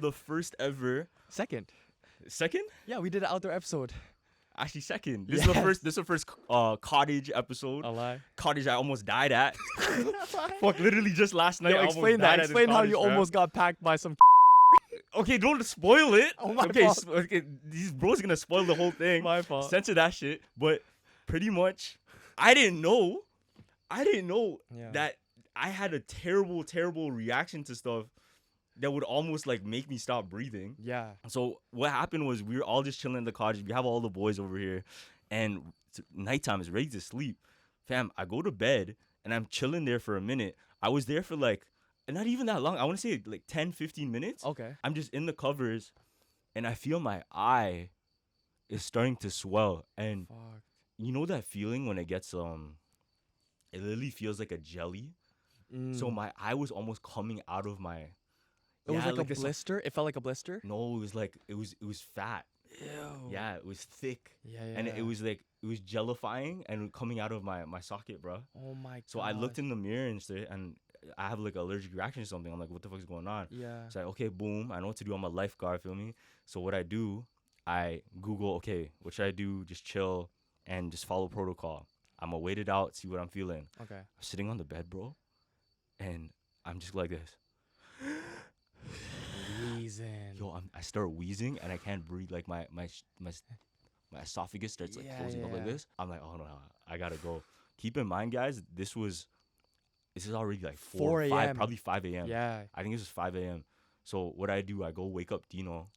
the first ever. Second. Second? Yeah, we did an outdoor episode. Actually, second. This is the first. This is the first cottage episode. A lie. Cottage I almost died at. Fuck, literally just last night. Yo, I almost explain died that. at this Explain how cottage, you fam. almost got packed by some. Okay, don't spoil it. Oh, my okay, fault. okay, these bros gonna spoil the whole thing. My fault. Censor that shit. But pretty much, I didn't know Yeah. that I had a terrible, terrible reaction to stuff that would almost like make me stop breathing. Yeah. So what happened was we were all just chilling in the cottage. We have all the boys over here, and nighttime is ready to sleep. Fam, I go to bed and I'm chilling there for a minute. I was there for like not even that long. I want to say like 10, 15 minutes. Okay. I'm just in the covers, and I feel my eye is starting to swell. And Fuck. you know that feeling when it gets it literally feels like a jelly. So my eye was almost coming out of my. It was like a this, blister. It felt like a blister. No, it was like it was fat. Ew. Yeah, it was thick. Yeah. And it was like it was jellifying and coming out of my socket, bro. Oh my god. So I looked in the mirror and shit, and I have like an allergic reaction to something. I'm like, what the fuck is going on? Yeah. So okay, boom. I know what to do. I'm a lifeguard, feel me? So what I do, I Google, okay, what should I do? Just chill and just follow protocol. I'm gonna wait it out, see what I'm feeling. Okay. I'm sitting on the bed, bro, and I'm just like this. Wheezing. Yo, I start wheezing and I can't breathe. Like my esophagus starts like closing up like this. I'm like, oh no, I gotta go. Keep in mind, guys, this is already like 4 5, probably 5 a.m. Yeah. I think this was 5 a.m. So what I do, I go wake up Dino,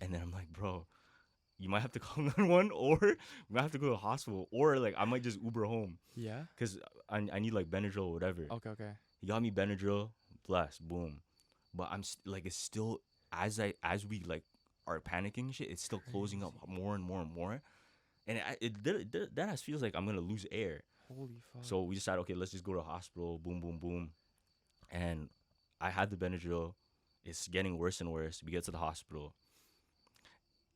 and then I'm like, bro, you might have to call 911, or we might have to go to the hospital, or like I might just Uber home. Yeah. Cause I need like Benadryl or whatever. Okay. He got me Benadryl, bless, boom. But I'm like, it's still as we like are panicking and shit, it's still closing up more and more and more, and that has feels like I'm gonna lose air. Holy fuck. So we decided, okay, let's just go to the hospital. Boom, boom, boom, and I had the Benadryl. It's getting worse and worse. We get to the hospital,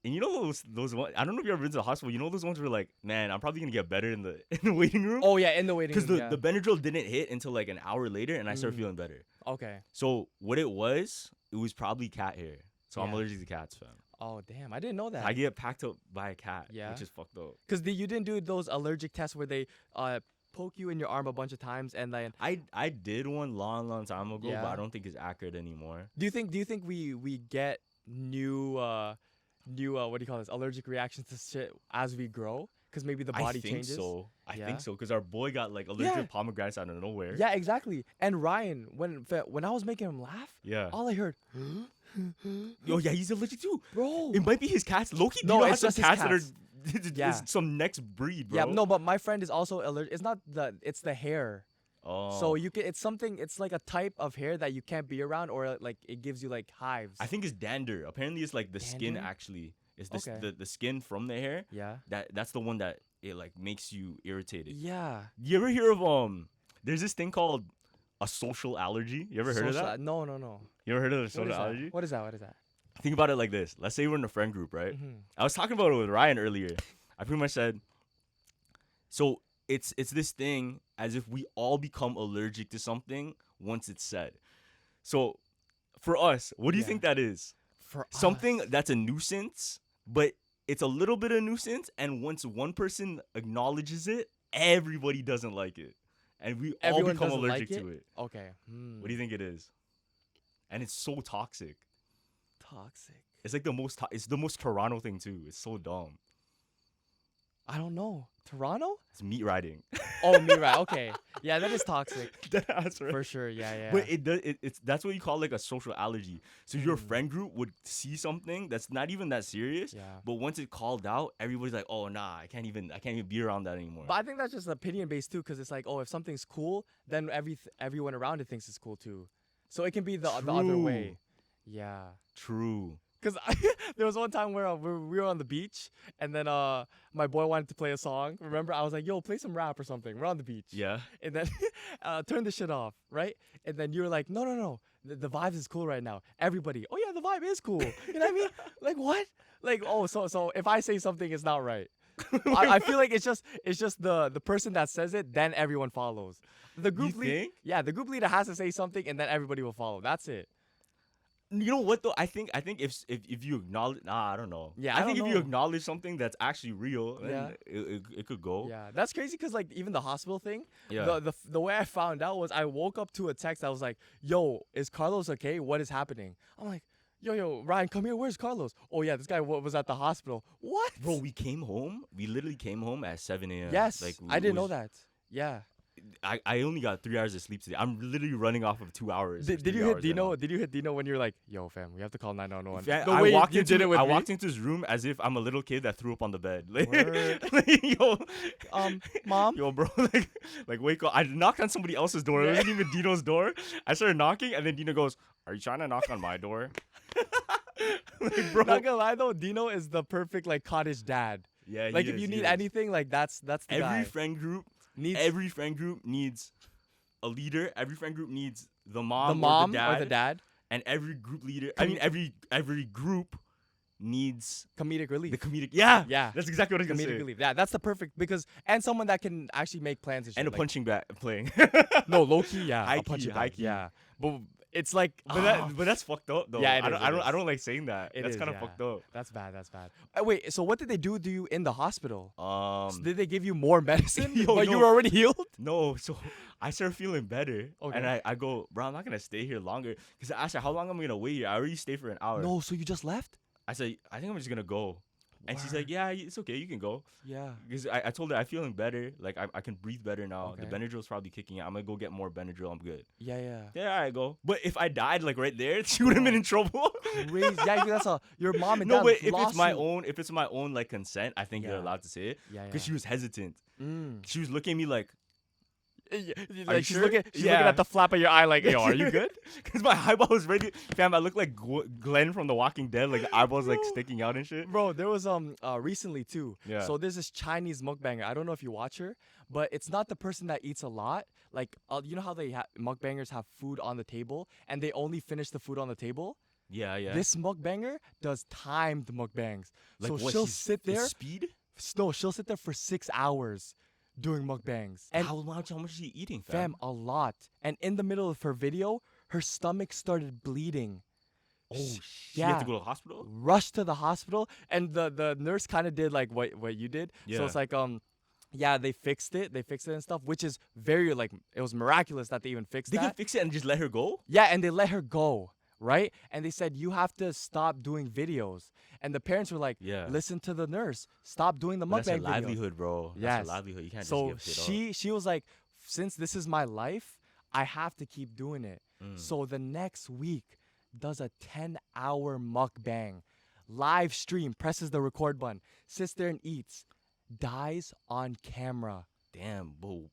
and you know those ones. I don't know if you ever been to the hospital. You know those ones where like, man, I'm probably gonna get better in the waiting room. Oh yeah, in the waiting room. Because the Benadryl didn't hit until like an hour later, and I started feeling better. Okay. So what it was probably cat hair. So I'm Yeah. allergic to cats, fam. Oh damn, I didn't know that. I get packed up by a cat, Yeah. which is fucked up. Because you didn't do those allergic tests where they poke you in your arm a bunch of times and then. I did one long time ago, Yeah. but I don't think it's accurate anymore. Do you think we get new what do you call this, allergic reactions to shit as we grow? Because maybe the body changes. I Yeah. think so. Because our boy got like allergic Yeah. to pomegranates out of nowhere. Yeah, exactly. And Ryan, when I was making him laugh, Yeah. all I heard, Yo, yeah, he's allergic too. bro. It might be his cats. Loki, No, has it's some just his cats that cats. are Yeah. some next breed, bro. Yeah, no, but my friend is also allergic. It's not it's the hair. Oh. So it's like a type of hair that you can't be around, or like it gives you like hives. I think it's dander. Apparently, it's like the skin Dander? actually. It's the, Okay. the skin from the hair. Yeah. That's the one that it like makes you irritated. Yeah. You ever hear of there's this thing called a social allergy? You ever heard of that? No. You ever heard of a What social is that? allergy? What is that? Think about it like this. Let's say we're in a friend group, right? Mhm. I was talking about it with Ryan earlier. I pretty much said, so it's this thing as if we all become allergic to something once it's said. So for us, what do you Yeah. think that is? For Something us. that's a nuisance, but it's a little bit of nuisance, and once one person acknowledges it, everybody doesn't like it, and we all Everyone become doesn't allergic like to it. Okay. What do you think it is? And it's so toxic. Toxic. It's like it's the most Toronto thing too. It's so dumb. I don't know. Toronto? It's meat riding. Oh, me right. Okay. Yeah, that is toxic. That's right. For sure. Yeah. But it's that's what you call like a social allergy. So your friend group would see something that's not even that serious. Yeah. But once it's called out, everybody's like, oh nah, I can't even be around that anymore. But I think that's just opinion based too, because it's like, oh, if something's cool, then everyone around it thinks it's cool too. So it can be the other way. Yeah. True. Because there was one time where we were on the beach, and then my boy wanted to play a song. Remember, I was like, yo, play some rap or something. We're on the beach. Yeah. And then turn the shit off, right? And then you were like, no. The vibe is cool right now. Everybody, oh yeah, the vibe is cool. You know what I mean? Like what? Like, oh, so if I say something, it's not right. I feel like it's just the person that says it, then everyone follows. The group leader, think? yeah, the group leader has to say something, and then everybody will follow. That's it. You know what though? I think if you acknowledge, I don't know. Yeah, I I think don't if you know. acknowledge something that's actually real, then Yeah. it could go. Yeah, that's crazy because like even the hospital thing, Yeah. the way I found out was I woke up to a text that was like, "Yo, is Carlos okay? What is happening?" I'm like, "Yo, Ryan, come here. Where's Carlos?" Oh yeah, this guy was at the hospital. What? Bro, we came home. We literally came home at 7 a.m. Yes, Like I didn't know that. Yeah. I only got 3 hours of sleep today. I'm literally running off of 2 hours. Did 3 you hit hours right Dino? now. Did you hit Dino when you're like, "Yo, fam, we have to call 911"? Yeah, The I way walked you into did it with I me. walked into his room as if I'm a little kid that threw up on the bed. Like, Word. like, yo, Mom. yo, bro, like wake up. I knocked on somebody else's door. It wasn't even Dino's door. I started knocking, and then Dino goes, "Are you trying to knock on my door?" Like, bro. Not gonna lie though, Dino is the perfect like cottage dad. Yeah, Like he if is, you he need is. anything, like that's the every guy. friend group, Needs every friend group needs a leader. Every friend group needs the mom, the mom or the dad, and every group leader. I Com- mean, every group needs comedic relief. the comedic. Yeah, Yeah. that's exactly what I was gonna Comedic say. relief. Yeah, that's the perfect and someone that can actually make plans and shit. And a like- punching bag playing. No, low key, yeah. High a punching key, bag, high key. Yeah, but it's like, But that's fucked up though. Yeah, it I is, don't, it I don't, is. I don't like saying that. It That's is, kind of yeah. fucked up. That's bad. That's bad. Wait, so what did they do to you in the hospital? So Um, did they give you more medicine? Yo, but you no. were already healed. no. So I started feeling better, Okay. and I go, bro, I'm not gonna stay here longer. Cause I asked her, how long am I gonna wait here? I already stayed for an hour. No, so you just left? I said, I think I'm just gonna go. And she's Word. like, yeah, it's okay, you can go. Yeah. Because I told her I'm feeling better. Like I can breathe better now. The Okay. Benadryl's probably kicking in. I'm gonna go get more Benadryl. I'm good. Yeah. Yeah, I go. But if I died like right there, she would have been in trouble. Crazy. Yeah, that's your mom and No, dad. but if it's my lawsuit. if it's my own like consent, I think you're Yeah. allowed to say it. Yeah. Because she was hesitant. Mm. She was looking at me like, Yeah, you like she's sure? looking Yeah. at the flap of your eye like, yo, are you good? Because my eyeball was ready. Fam, I look like Glenn from The Walking Dead. Like the eyeballs like Bro. sticking out and shit. Bro, there was recently too. Yeah. So there's this Chinese mukbanger. I don't know if you watch her, but it's not the person that eats a lot. Like you know how they mukbangers have food on the table and they only finish the food on the table? Yeah. This mukbanger does timed mukbangs. Like So what, she'll she's- sit the there. Speed? No, she'll sit there for 6 hours doing mukbangs. And How much is she eating, fam, a lot. And in the middle of her video, her stomach started bleeding. Oh, Sh- she had yeah. to go to the hospital? Rushed to the hospital, and the nurse kind of did like what you did. So Yeah. it's like yeah, they fixed it and stuff, which is very like it was miraculous that they even fixed They that. can fix it and just let her go? Yeah, and they let her go, right? And they said you have to stop doing videos. And the parents were like, Yeah. listen to the nurse, stop doing the But that's her mukbang videos. livelihood, bro. That's Yes. her livelihood. You can't So just give shit up. she was like, since this is my life, I have to keep doing it. Mm. So the next week does a 10-hour mukbang, live stream, presses the record button, sits there and eats, dies on camera. Damn, bro.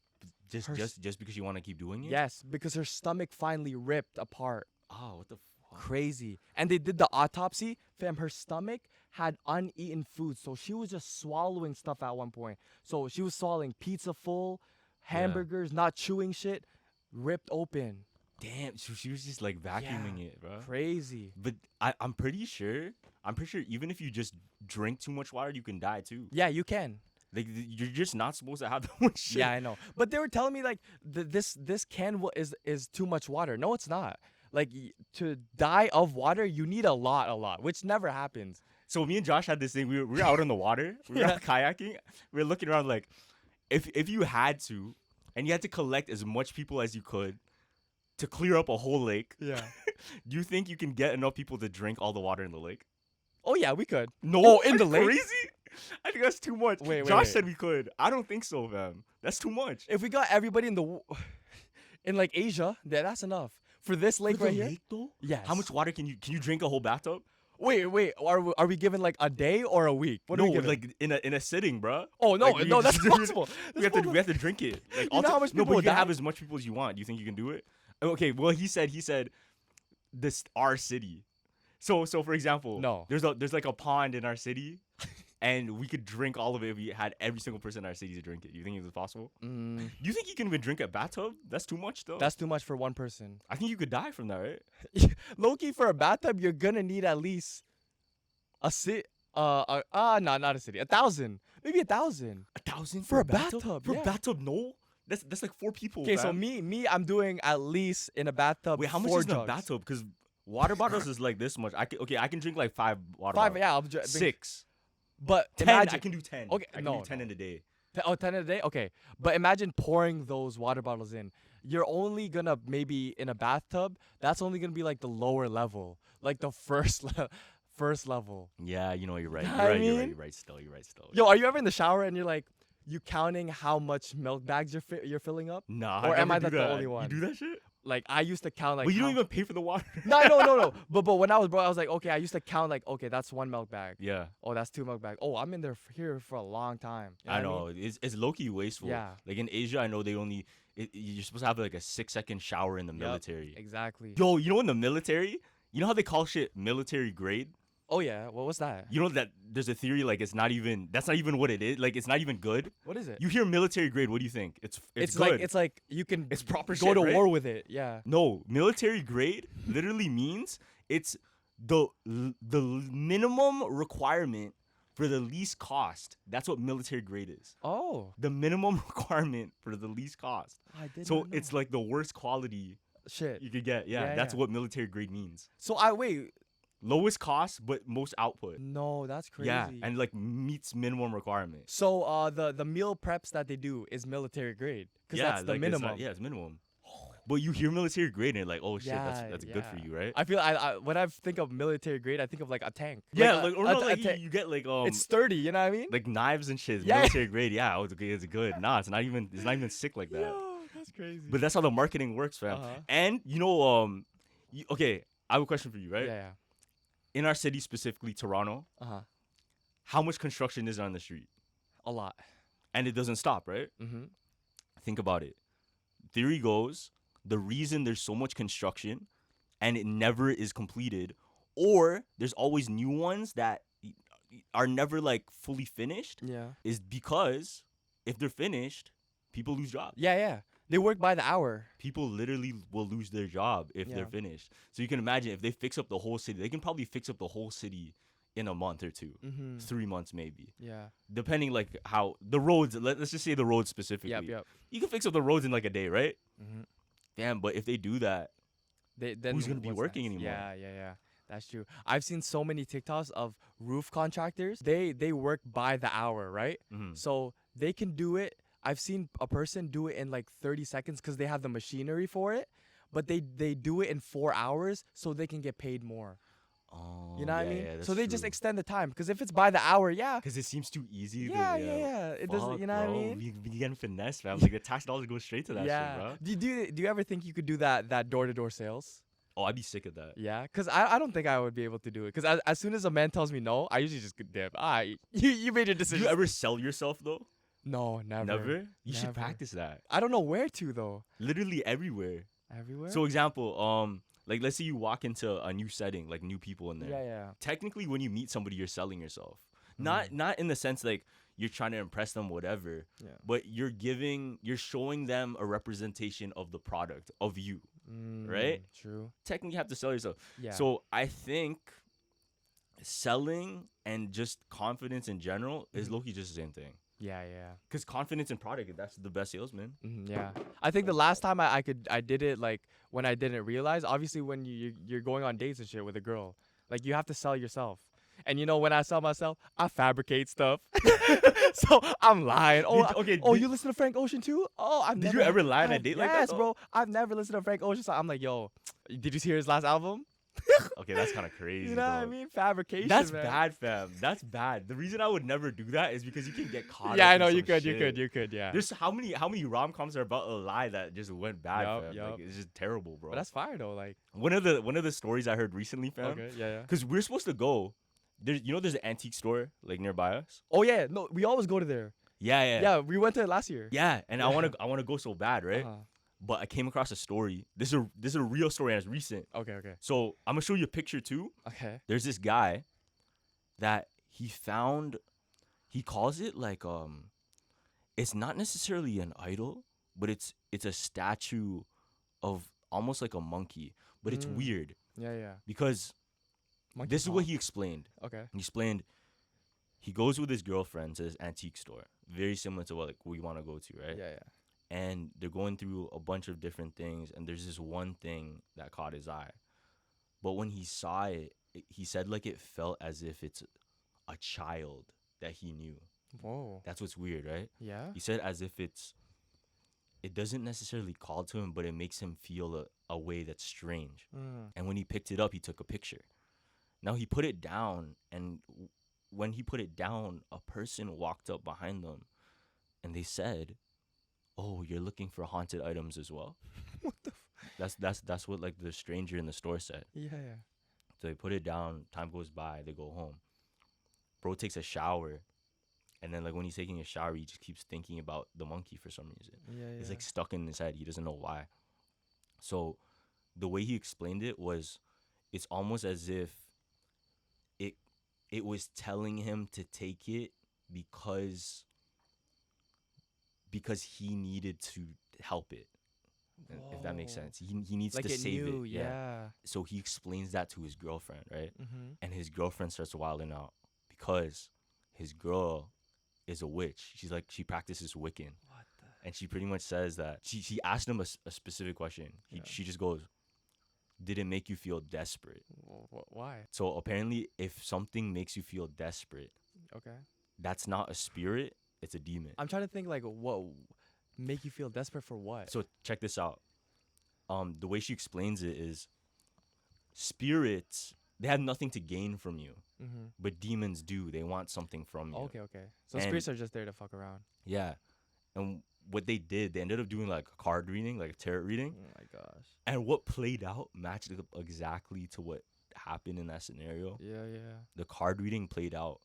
Her s- Just because you want to keep doing it? Yes, because her stomach finally ripped apart. Oh, what the fuck? Crazy. And they did the autopsy. Fam, her stomach had uneaten food. So she was just swallowing stuff at one point. So she was swallowing pizza full, hamburgers, not chewing shit, ripped open. Damn, so she was just like vacuuming it, bro. Crazy. But I'm pretty sure even if you just drink too much water, you can die too. Yeah, you can. Like you're just not supposed to have that much shit. Yeah, I know. But they were telling me like this can is too much water. No, it's not. Like to die of water, you need a lot, which never happens. So me and Josh had this thing. We were out in the water. We were Yeah. out kayaking. We were looking around like, if you had to, and you had to collect as much people as you could to clear up a whole lake, Yeah. do you think you can get enough people to drink all the water in the lake? Oh yeah, we could. No. Oh, in the That's lake? Crazy. I think that's too much. Wait, Josh wait. said we could. I don't think so, fam. That's too much. If we got everybody in like Asia, that's enough. For this lake For right the here? lake, though? Yes. How much water can you drink a whole bathtub? Wait. Are we given like a day or a week? What no, are we given? like in a sitting, bruh. Oh no, like, we no, that's just- impossible. We That's have to drink it. Like, You know how much no, people but you would can have die? as much people as you want. Do you think you can do it? Okay, well he said this our city. So for example, No. there's like a pond in our city, and we could drink all of it if we had every single person in our city to drink it. You think it's possible? Mm, Do you think you can even drink a bathtub? That's too much though. that's too much for one person. I think you could die from that, right? Low key for a bathtub, you're gonna need at least a city. Not a city. 1,000, maybe 1,000. 1,000 For a bathtub, For yeah. a bathtub, no. That's like 4 people. Okay, so fam. me, I'm doing at least in a bathtub. Wait, how much 4 is in a jugs. bathtub? Because Water bottles is like this much. I can drink like 5 water Five, bottles. yeah, I'll drink 6. But 10. imagine, I can do 10. Okay, I can no, do 10 no. in a day. 10 a day? Okay. But imagine pouring those water bottles in. You're only gonna maybe in a bathtub, that's only gonna be like the lower level. Like the first level. Yeah, you're right. You know You're what I right. You're right. mean? You're right. Still. You're right. Still. Yo, are you ever in the shower and you're like, you counting how much milk bags you're filling up? Nah. Or am I never do the that. only one? You do that shit? Like I used to count like. But you don't how- even pay for the water. No. But when I was broke, I was like, okay, I used to count like, okay, that's 1 milk bag. Yeah. Oh, that's 2 milk bags. Oh, I'm in there here for a long time. You I know. What know. It's low key wasteful. Yeah. Like in Asia, I know they only you're supposed to have like a 6-second shower in the Yup. military. Exactly. Yo, in the military, you know how they call shit military grade? Oh yeah. Well, what's that? You know that there's a theory like that's not even what it is. Like it's not even good. What is it? You hear military grade, what do you think? It's like good. you can It's proper go shit, to right? war with it. Yeah. No, military grade literally means it's the minimum requirement for the least cost. That's what military grade is. Oh, The minimum requirement for the least cost. I did. So not know. it's like the worst quality shit. you could get. Yeah, Yeah, that's yeah. what military grade means. So I wait. Lowest cost but most output. No, that's crazy. Yeah, and like meets minimum requirement. So the meal preps that they do is military grade because Yeah, that's the like, it's minimum. not- yeah, it's minimum. But you hear military grade and like, oh shit, Yeah, that's good for yeah. you, right? I feel I when I think of military grade, I think of like a tank. Yeah, a- like or a- no, a like tank. you get like It's sturdy. You know what I mean? like knives and shit. Yeah. Military grade, yeah, it's good. Nah, it's not even sick like that. Yo, that's crazy. But that's how the marketing works, fam. Uh-huh. And okay, I have a question for you, right? Yeah. In our city, specifically Toronto, how much construction is on the street? A lot. And it doesn't stop, right? Mm-hmm. Think about it. Theory goes, the reason there's so much construction and it never is completed, or there's always new ones that are never like fully finished, Yeah. is because if they're finished, people lose jobs. Yeah. They work by the hour. People literally will lose their job if Yeah. they're finished. So you can imagine if they fix up the whole city, they can probably fix up the whole city in a month or two, Mm-hmm. 3 months maybe, Yeah. depending like how the roads. Let's just say the roads specifically. Yep. You can fix up the roads in like a day, right? Mm-hmm. Damn, but if they do that, Then Who's gonna be what's working next? anymore? Yeah. That's true. I've seen so many TikToks of roof contractors. They work by the hour, right? mhm. So they can do it. I've seen a person do it in like 30 seconds because they have the machinery for it, but they do it in 4 hours so they can get paid more. Oh, You know what I mean? Yeah, So they just extend the time because if it's by the hour, yeah. because it seems too easy. Yeah. It doesn't. You know what I mean? We getting finesse, fam. Like the tax dollars go straight to that yeah. shit, bro. Do you ever think you could do that door-to-door sales? Oh, I'd be sick of that. Yeah, because I don't think I would be able to do it. Because as soon as a man tells me no, I usually just dip. You made your Did decision. you ever sell yourself though? No, never. Never. You should Never. practice that. I don't know where to though. Literally everywhere. Everywhere. So example, like let's say you walk into a new setting, like new people in there. yeah. Technically, when you meet somebody, you're selling yourself. Mhm. Not in the sense like you're trying to impress them, whatever. Yeah. But you're showing them a representation of the product of you. right? True. Technically, you have to sell yourself. Yeah. So I think selling and just confidence in general is Mhm. low-key just the same thing. yeah. Because confidence in product, that's the best salesman. Yeah. I think the last time I did it like when I didn't realize. Obviously, when you're going on dates and shit with a girl, like you have to sell yourself. And when I sell myself, I fabricate stuff. So I'm lying. Oh, okay. you listen to Frank Ocean too? Oh, I've Did never. you ever lie on a date like that, Yes, though? bro. I've never listened to Frank Ocean. So I'm like, yo, did you hear his last album? Okay, that's kind of crazy. You know what I dog. mean? Fabrication. That's man. bad, fam. That's bad. The reason I would never do that is because you can get caught. Yeah, up I in know some you could. shit. You could. Yeah. There's how many rom-coms are about a lie that just went bad, Yup, fam. yup. Like, it's just terrible, bro. But that's fire though. Like. one of the stories I heard recently, fam. Okay. Yeah. Because we're supposed to go. There's an antique store like nearby us. Oh yeah. No, we always go to there. Yeah. Yeah, we went to it last year. Yeah, and Yeah. I wanna go so bad, right? Uh-huh. But I came across a story. This is a real story and it's recent. Okay. So I'm gonna show you a picture too. Okay. There's this guy that he found. He calls it like it's not necessarily an idol, but it's a statue of almost like a monkey. But it's Mm. weird Yeah. because Monkey this is what paw. he explained. Okay. He explained he goes with his girlfriend to this antique store, very similar to what like we want to go to, right? Yeah. And they're going through a bunch of different things, and there's this one thing that caught his eye. But when he saw it, he said like it felt as if it's a child that he knew. Whoa. That's what's weird, right? Yeah. He said as if it doesn't necessarily call to him, but it makes him feel a way that's strange. And when he picked it up, he took a picture. Now he put it down, and when he put it down, a person walked up behind them, and they said, "Oh, you're looking for haunted items as well?" What the? That's what like the stranger in the store said. Yeah. Yeah. So they put it down. Time goes by. They go home. Bro takes a shower, and then like when he's taking a shower, he just keeps thinking about the monkey for some reason. Yeah. It's like stuck in his head. He doesn't know why. So the way he explained it was, it's almost as if it was telling him to take it because he needed to help it. If that makes Whoa. sense. He needs Like to it save knew, it. yeah. So he explains that to his girlfriend, right? Mm-hmm. And his girlfriend starts wilding out because his girl is a witch. She's like, she practices Wiccan. What the? And she pretty much says that she asked him a specific question. She just goes, "Did it make you feel desperate?" Why? So apparently, if something makes you feel desperate, Okay. that's not a spirit, it's a demon. I'm trying to think like what make you feel desperate for what? So check this out. The way she explains it is, spirits, they have nothing to gain from you, Mm-hmm. but demons do. They want something from you. Okay. So And- spirits are just there to fuck around. Yeah. And what they did, they ended up doing like a card reading, like a tarot reading. Oh my gosh. And what played out matched up exactly to what happened in that scenario. Yeah. The card reading played out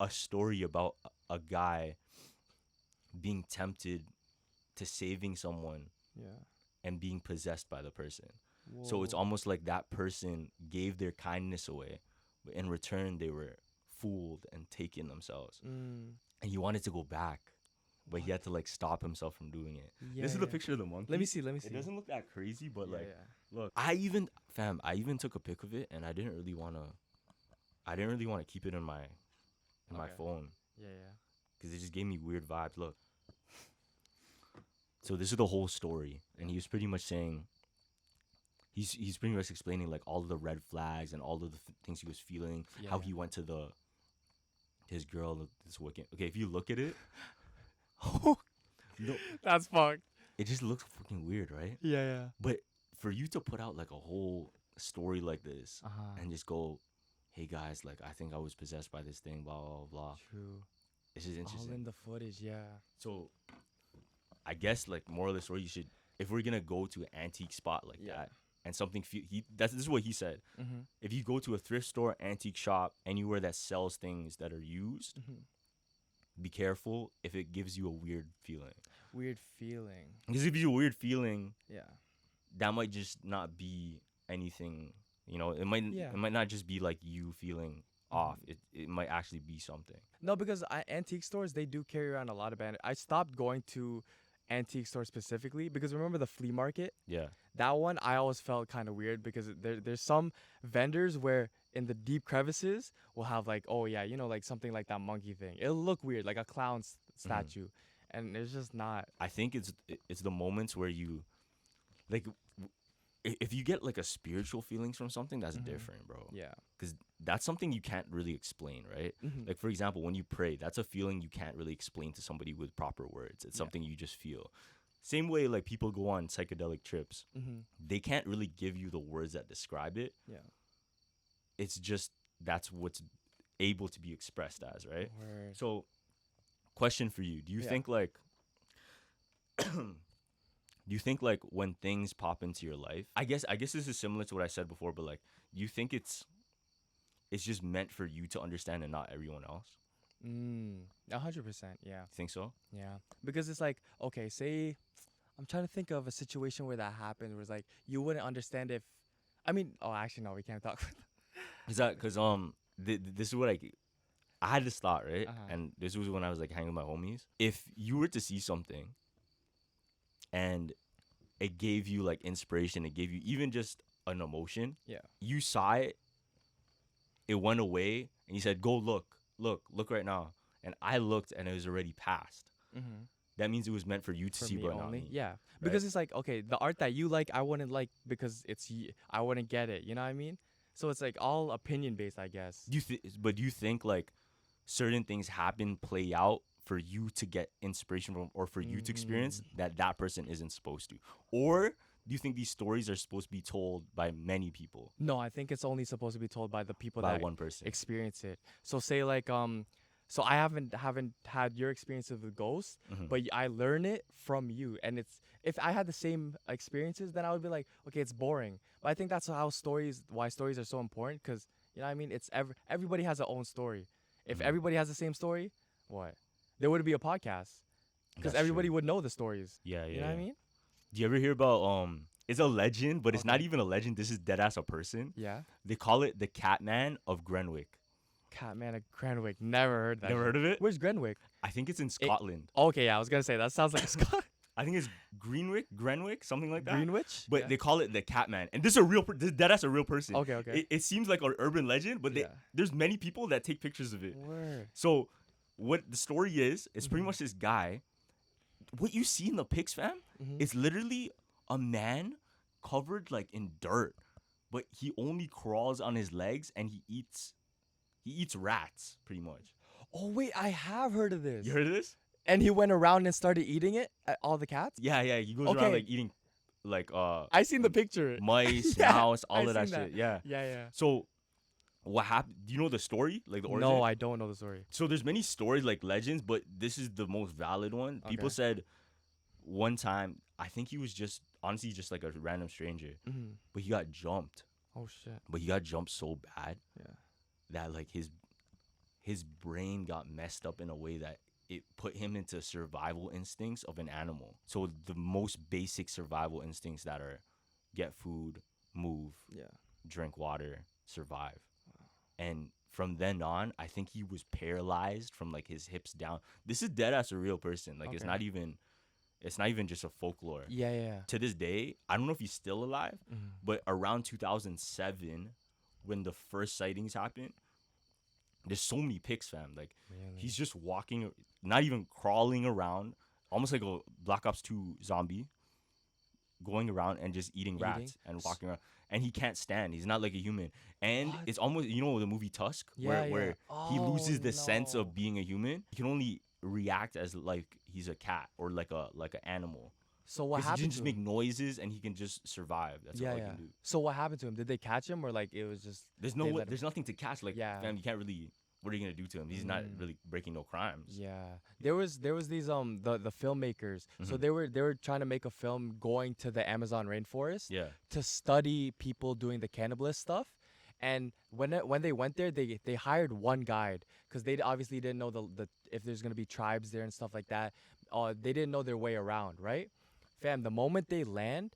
a story about a guy being tempted to saving someone Yeah. and being possessed by the person. So it's Whoa. almost like that person gave their kindness away, but in return they were fooled and taken themselves. Mm. And he wanted to go back, but he had to like stop himself from doing it. Yeah, This is the yeah. picture of the monkey. Let me see. It doesn't look that crazy, but Yeah, like, yeah. look, I even took a pic of it, and I didn't really wanna keep it in my Okay. phone Yeah. because it just gave me weird vibes. Look, so this is the whole story, and he was pretty much saying, he's pretty much explaining like all of the red flags and all of the things he was feeling, Yeah, how yeah. he went to his girl this weekend. Okay, if you look at it, no, That's fucked. it just looks fucking weird, right? Yeah. But for you to put out like a whole story like this Uh-huh. and just go, "Hey guys, like I think I was possessed by this thing, blah blah blah," True. it's just All interesting. in the footage. Yeah. So, I guess like moral of the story, you should, if we're gonna go to an antique spot like Yeah. that and something this is what he said. Mm-hmm. If you go to a thrift store, antique shop, anywhere that sells things that are used, Mm-hmm. be careful if it gives you a weird feeling. Weird feeling. Because if it gives you a weird feeling, Yeah. that might just not be anything. You know, it might not just be like you feeling off. It might actually be something. No, because antique stores, they do carry around a lot of I stopped going to antique stores specifically because remember the flea market? Yeah. That one I always felt kind of weird because there's some vendors where in the deep crevices will have like, oh yeah, you know, like something like that monkey thing. It'll look weird, like a clown statue, and it's just not. I think it's the moments where you, like, if you get like a spiritual feelings from something, that's different, bro. Yeah. Because that's something you can't really explain, right? Mhm. Like, for example, when you pray, that's a feeling you can't really explain to somebody with proper words. It's something you just feel. Same way, like, people go on psychedelic trips. Mm-hmm. They can't really give you the words that describe it. Yeah. It's just that's what's able to be expressed as, right? Word. So, question for you. Do you Yeah. think, like, do you think, like, when things pop into your life, I guess this is similar to what I said before, but, like, do you think it's just meant for you to understand and not everyone else? 100%. Yeah. Think so? Yeah. Because it's like, okay, say, I'm trying to think of a situation where that happened where it's like, you wouldn't understand if, I mean, oh, actually, no, we can't talk. Because this is what I had this thought, right? Uh-huh. And this was when I was like hanging with my homies. If you were to see something and it gave you like inspiration, it gave you even just an emotion, Yeah. you saw it, it went away, and you said, "Go look right now." And I looked, and it was already past. Mm-hmm. that means it was meant for you to For see, me but not only. me. Yeah. Because it's like, okay, the art that you like, I wouldn't like because I wouldn't get it. You know what I mean? So it's like all opinion based, I guess. But do you think like certain things happen, play out for you to get inspiration from, or for you to experience that person isn't supposed to? Or do you think these stories are supposed to be told by many people, No, I think it's only supposed to be told by the people by that one person? experience it. So say like so I haven't had your experience of the ghost, but I learn it from you. And it's if I had the same experiences, then I would be like, okay, it's boring. But I think that's why stories are so important, because you know what I mean. It's everybody has their own story. If everybody has the same story, what? There wouldn't be a podcast, because That's everybody true. would know the stories. Yeah, yeah. You know what I yeah. mean? Do you ever hear about it's a legend, but it's not Okay. even a legend. This is dead ass a person. Yeah. They call it the Catman of Greenock. Catman of Grenwick. Never heard that. Never shit. heard of it? Where's Grenwick? I think it's in Scotland. Okay, yeah, I was gonna say that sounds like a Scot. I think it's Greenwick, something like that. Greenwich. But Yeah. they call it the Catman, and this is a real. This is dead ass a real person. Okay, okay. It seems like an urban legend, but Yeah. there's many people that take pictures of it. Word. So what the story is, it's pretty Mhm. much this guy. What you see in the pics, fam, Mhm. is literally a man covered like in dirt, but he only crawls on his legs and he eats rats, pretty much. Oh wait, I have heard of this. You heard of this? And he went around and started eating it, all the cats. Yeah, yeah. He goes Okay. around like eating, like I seen the picture. mice, Yeah, mouse, all I of that seen that. shit. Yeah. Yeah, yeah. So what happened? Do you know the story? Like the origin? No, I don't know the story. So there's many stories like legends, but this is the most valid one. People Okay. said one time, I think he was just honestly just like a random stranger, Mhm. but he got jumped. Oh shit. But he got jumped so bad Yeah. that like his brain got messed up in a way that it put him into survival instincts of an animal. So the most basic survival instincts that are get food, move, Yeah. drink water, survive. And from then on, I think he was paralyzed from like his hips down. This is dead ass a real person. Like it's Okay. not even just a folklore. Yeah, yeah. To this day, I don't know if he's still alive, Mhm. but around 2007, when the first sightings happened, there's so many pics, fam. Like Really? he's just walking, not even crawling around, almost like a Black Ops 2 zombie, going around and just eating rats and walking around. And he can't stand. He's not like a human. And What? it's almost, you know, the movie Tusk, Yeah, yeah. where he loses Oh, the sense no. of being a human. He can only react as like he's a cat or like an animal. So what 'Cause he happened can to just him? make noises and he can just survive. That's Yeah, all he yeah. can do. So what happened to him? Did they catch him, or like it was just There's they no let him- there's nothing to catch. Like, Yeah. fam, you can't really. What are you gonna do to him? He's not Mm. really breaking no crimes. Yeah, there was these the filmmakers. So Mhm. they were trying to make a film going to the Amazon rainforest Yeah. to study people doing the cannibalist stuff. And when they went there, they hired one guide, because they obviously didn't know the if there's gonna be tribes there and stuff like that. They didn't know their way around, right? Fam, the moment they land,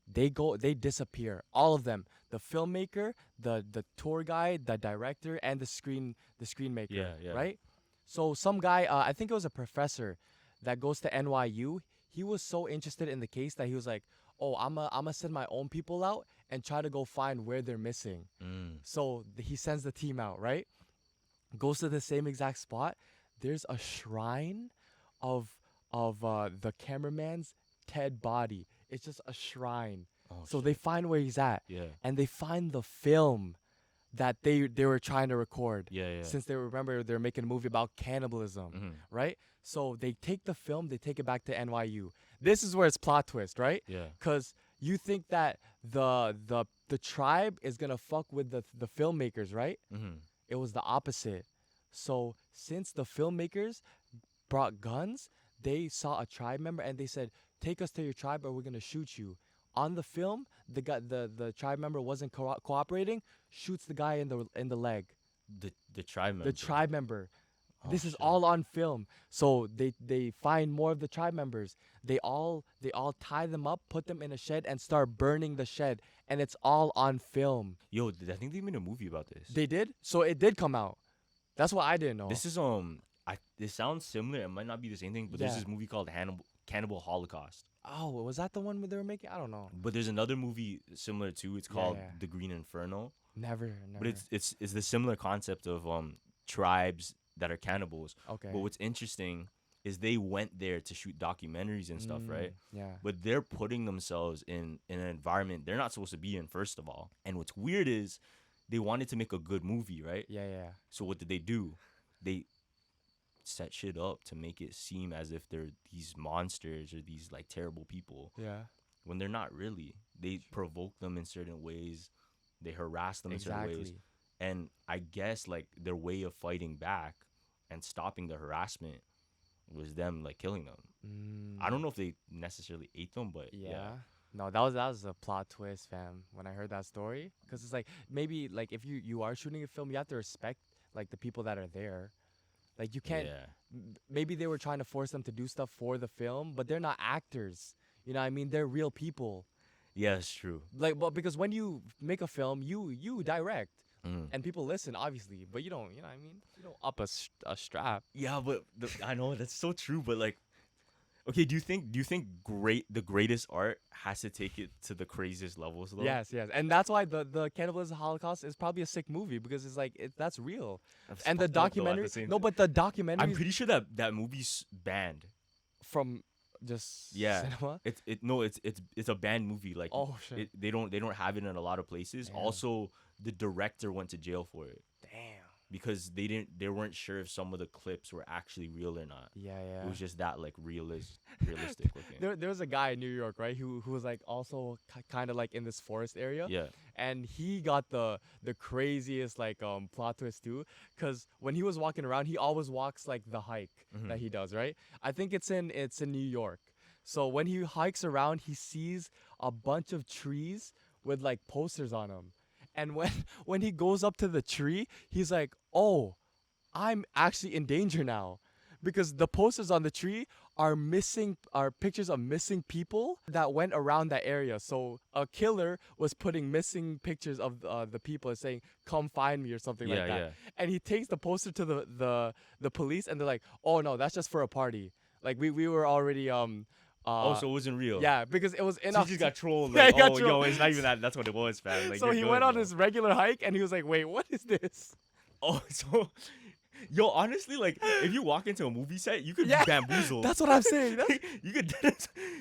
they disappear, all of them. The filmmaker, the tour guide, the director, and the screenmaker. Yeah, yeah. Right? So some guy, I think it was a professor that goes to NYU. He was so interested in the case that he was like, "Oh, I'm send my own people out and try to go find where they're missing." So he sends the team out, right? Goes to the same exact spot. There's a shrine of the cameraman's dead body. It's just a shrine. Oh, So shit. they find where he's at, Yeah. and they find the film that they were trying to record. Yeah. Yeah. Since they're making a movie about cannibalism, Mhm. right? So they take the film, they take it back to NYU. This is where it's plot twist, right? Yeah. Because you think that the tribe is gonna fuck with the filmmakers, right? Mhm. It was the opposite. So since the filmmakers brought guns, they saw a tribe member and they said, "Take us to your tribe, or we're gonna shoot you." On the film, the tribe member wasn't cooperating, shoots the guy in the leg. The tribe member. The tribe member. Oh, This is shit. all on film. So they find more of the tribe members. They all tie them up, put them in a shed, and start burning the shed. And it's all on film. Yo, I think they made a movie about this. They did? So it did come out. That's what I didn't know. This is this sounds similar. It might not be the same thing, but there's Yeah. this movie called Cannibal Holocaust. Oh, was that the one where they were making? I don't know. But there's another movie similar too. It's Yeah, called yeah. The Green Inferno. Never. But it's the similar concept of tribes that are cannibals. okay. But what's interesting is they went there to shoot documentaries and stuff, right? Yeah. But they're putting themselves in an environment they're not supposed to be in, first of all. And what's weird is they wanted to make a good movie, right? Yeah. So what did they do? They set shit up to make it seem as if they're these monsters or these like terrible people. Yeah. When they're not really. They provoke them in certain ways. They harass them in certain ways. And I guess like their way of fighting back and stopping the harassment was them like killing them. I don't know if they necessarily ate them, but yeah. No, that was a plot twist, fam. When I heard that story, because it's like maybe like if you are shooting a film, you have to respect like the people that are there. Like you can't. Maybe they were trying to force them to do stuff for the film, but they're not actors. You know what I mean? They're real people. Yeah, it's true. Like, but because when you make a film, you direct. And people listen, obviously, but you don't, you know what I mean? You don't up a strap. Yeah, but I know that's so true. But like, okay, do you think the greatest art has to take it to the craziest levels though? Yes, and that's why the Cannibalism Holocaust is probably a sick movie because it's like that's real. That's and the fucked up, though, at documentary, the same no, time. but the documentary I'm pretty sure that movie's banned. from just Yeah, cinema. it's a banned movie. Like, Oh shit! they don't have it in a lot of places. Damn. Also, the director went to jail for it Damn. because they weren't sure if some of the clips were actually real or not. Yeah. It was just that like realistic looking. There was a guy in New York, right, who was like also kind of like in this forest area. Yeah. And he got the craziest like plot twist too, cause when he was walking around, he always walks like the hike that he does, right? I think it's in New York. So when he hikes around, he sees a bunch of trees with like posters on them. And when he goes up to the tree, he's like, "Oh, I'm actually in danger now." Because the posters on the tree are pictures of missing people that went around that area. So a killer was putting missing pictures of the people and saying, "Come find me" or something like that. Yeah. And he takes the poster to the police, and they're like, "Oh no, that's just for a party. Like we were already so it wasn't real. yeah, because it was So enough." he just got trolled. Yeah, Like, he got yo, trolled. it's not even that. That's what it was, fam. Like, So you're he good, went on bro. his regular hike, and he was like, "Wait, what is this?" Oh, so, yo, honestly, like, if you walk into a movie set, you could Yeah, be bamboozled. That's what I'm saying.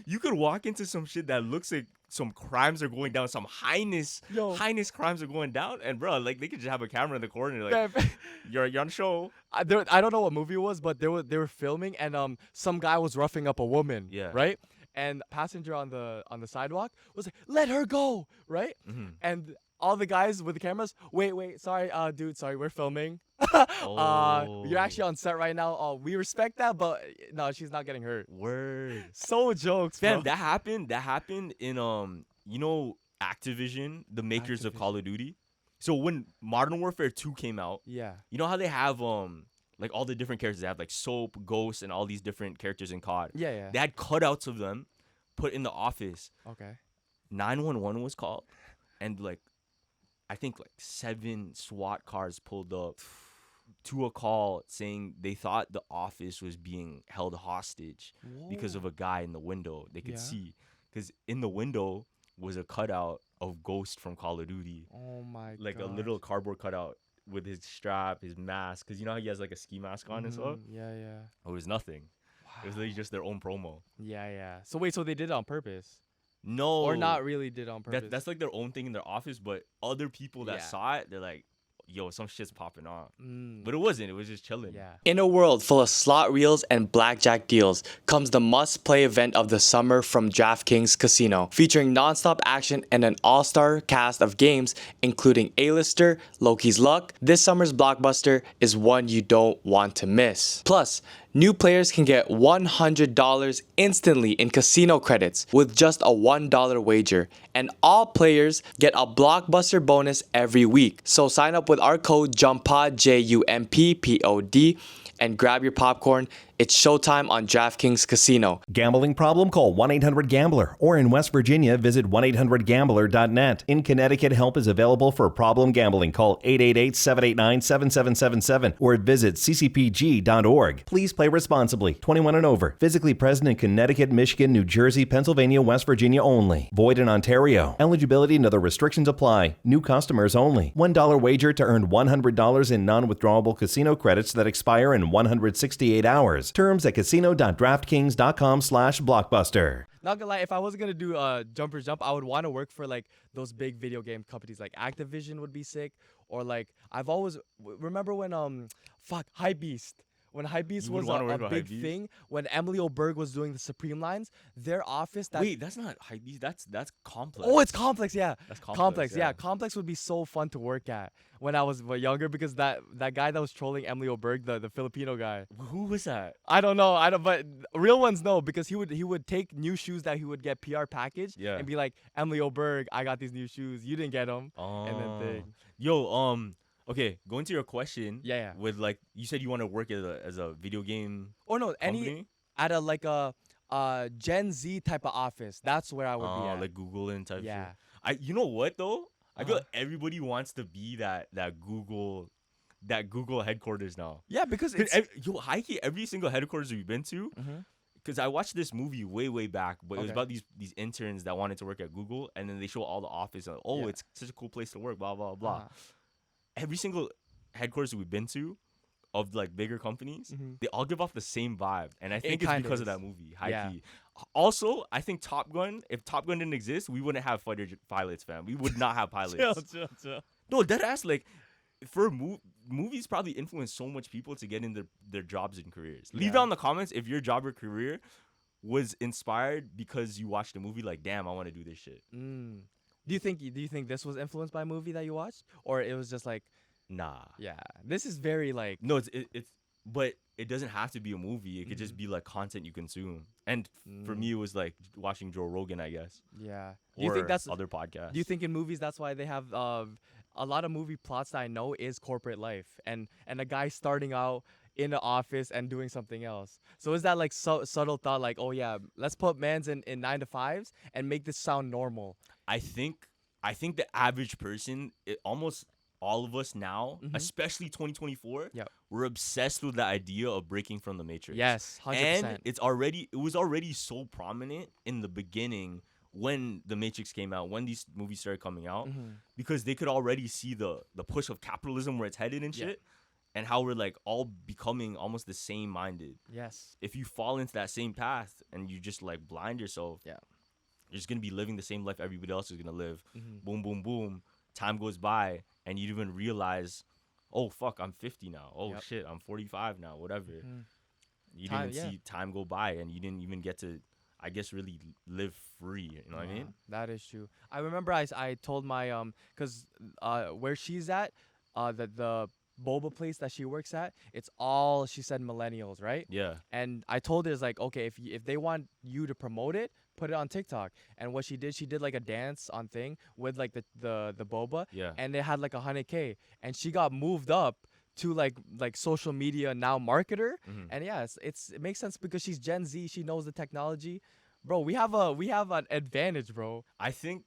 you could walk into some shit that looks like some crimes are going down, some heinous crimes are going down, and bro, like they could just have a camera in the corner, like Man, you're on the show. I don't know what movie it was, but they were filming, and some guy was roughing up a woman. Yeah. Right. And passenger on the sidewalk was like, "Let her go," right? And all the guys with the cameras, wait, sorry, dude, sorry, we're filming. You're actually on set right now. We respect that, but no, she's not getting hurt. Word. So jokes, Fam, bro. that happened in Activision, the makers of Call of Duty. So when Modern Warfare 2 came out, Yeah. you know how they have like all the different characters. They have like Soap, Ghost, and all these different characters in COD. Yeah. They had cutouts of them put in the office. Okay. 911 was called, and like I think like 7 SWAT cars pulled up to a call saying they thought the office was being held hostage because of a guy in the window they could see, because in the window was a cutout of Ghost from Call of Duty. Oh my god. Like a little cardboard cutout with his strap, his mask, because you know how he has like a ski mask on and stuff. Yeah. It was nothing. It was literally just their own promo. Yeah. So wait, so they did it on purpose? No, Or not really did it on purpose? that's like their own thing in their office, but other people that saw it, they're like, yo, some shit's popping off. But it wasn't. It was just chilling. Yeah. In a world full of slot reels and blackjack deals comes the must-play event of the summer from DraftKings Casino, featuring non-stop action and an all-star cast of games, including A-lister, Loki's Luck. This summer's blockbuster is one you don't want to miss. Plus, new players can get $100 instantly in casino credits with just a $1 wager. And all players get a Blockbuster bonus every week. So sign up with our code JUMPPOD, JUMPPOD, and grab your popcorn. It's showtime on DraftKings Casino. Gambling problem? Call 1-800-GAMBLER. Or in West Virginia, visit 1-800-GAMBLER.net. In Connecticut, help is available for problem gambling. Call 888-789-7777 or visit ccpg.org. Please play responsibly. 21 and over. Physically present in Connecticut, Michigan, New Jersey, Pennsylvania, West Virginia only. Void in Ontario. Eligibility and other restrictions apply. New customers only. $1 wager to earn $100 in non-withdrawable casino credits that expire in 168 hours. Terms at casino.draftkings.com/blockbuster. Not gonna lie, if I wasn't gonna do Jumpers Jump, I would want to work for like those big video game companies. Like Activision would be sick, or like I've always remember when Hypebeast. When Hypebeast You would was wanna work a for big Hypebeast? thing, when Emily Oberg was doing the Supreme lines, their office that Wait, that's not Hypebeast. That's Complex. oh, it's Complex, yeah. That's Complex, yeah. Complex would be so fun to work at when I was younger because that guy that was trolling Emily Oberg, the Filipino guy. Who was that? I don't know, but real ones know because he would take new shoes that he would get PR packaged Yeah. and be like, Emily Oberg, I got these new shoes, you didn't get them, and then thing. Yo, okay, going to your question. Yeah. With like, you said you want to work as a video game Or no, any company. at a like a Gen Z type of office. That's where I would be at. Like Google and type. Yeah. Shit. You know what though? I feel Uh-huh. like everybody wants to be that Google headquarters now. Yeah, because 'Cause it's high-key, every single headquarters we've been to, Mhm. because I watched this movie way back, but it was Okay. about these interns that wanted to work at Google, and then they show all the office. And, oh, Yeah. it's such a cool place to work. Blah blah blah. Uh-huh. Every single headquarters we've been to, of like bigger companies, Mhm. they all give off the same vibe, and I think it's kinda because of is. that movie. High Yeah. key. Also, I think Top Gun. If Top Gun didn't exist, we wouldn't have pilots, fam. We would not have pilots. chill. No, dead ass. Like, for movies, probably influence so much people to get in their jobs and careers. Leave Yeah. down in the comments if your job or career was inspired because you watched a movie. Like, damn, I want to do this shit. Mm. Do you think this was influenced by a movie that you watched, or it was just like, Nah. yeah, this is very like, No, it's but it doesn't have to be a movie. It could just be like content you consume. And for me, it was like watching Joe Rogan, I guess. yeah. Or Do you think that's other podcasts? Do you think in movies that's why they have a lot of movie plots that I know is corporate life and a guy starting out in the office and doing something else? So is that like subtle thought like, oh yeah, let's put mans in 9 to 5s and make this sound normal? I think the average person, almost all of us now, especially 2024, Yep. we're obsessed with the idea of breaking from the matrix. Yes, 100%. And it was already so prominent in the beginning when the Matrix came out, when these movies started coming out, because they could already see the push of capitalism where it's headed and Yeah. shit, and how we're like all becoming almost the same minded. Yes. If you fall into that same path and you just like blind yourself, Yeah. you're just gonna be living the same life everybody else is gonna live. Mm-hmm. Boom, boom, boom. Time goes by, and you even realize, oh fuck, I'm 50 now. Oh Yep. shit, I'm 45 now. Whatever. You Time- didn't yeah. see time go by, and you didn't even get to, I guess, really live free. You know what I mean? That is true. I remember I told my cuz where she's at, the boba place that she works at, it's all, she said, millennials, right? Yeah. And I told her, it's like, okay, if they want you to promote it, put it on TikTok. And what she did like a dance on thing with like the boba. Yeah. And it had like 100K. And she got moved up to like social media now marketer. Mhm. And yeah, it makes sense because she's Gen Z. She knows the technology. Bro, we have an advantage, bro. I think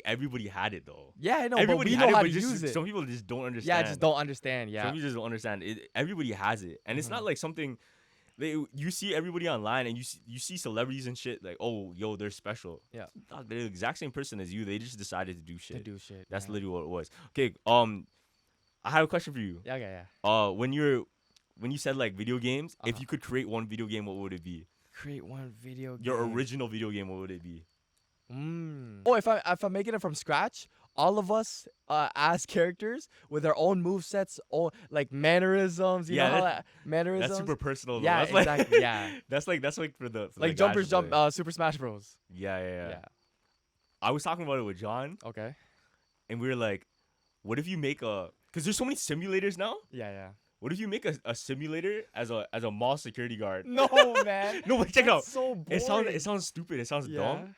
everybody had it though. Yeah, I know, Everybody but we had know it, how but to just use it. some people just don't understand. Yeah, I just don't understand. Yeah. Some people just don't understand. Everybody has it, and it's not like something. You see everybody online, and you see celebrities and shit. Like, oh, yo, they're special. Yeah. Dog, they're the exact same person as you. They just decided to do shit. To do shit. That's yeah. literally what it was. Okay. I have a question for you. Yeah, yeah. When you said like video games, if Uh-huh. you could create one video game, what would it be? Create one video game. Your original video game, what would it be? Oh, if I'm making it from scratch, all of us as characters with our own movesets, own like mannerisms. You Yeah, know how that's- mannerisms. That's super personal. Though. Yeah, That's like, exactly. Yeah. that's like for the Like guys Jumpers to Jump, play. Super Smash Bros. Yeah. I was talking about it with John, Okay. and we were like, what if you make because there's so many simulators now. Yeah. What if you make a simulator as a mall security guard? No, man. No, but check out. That's so boring. It sounds stupid. It sounds Yeah. dumb.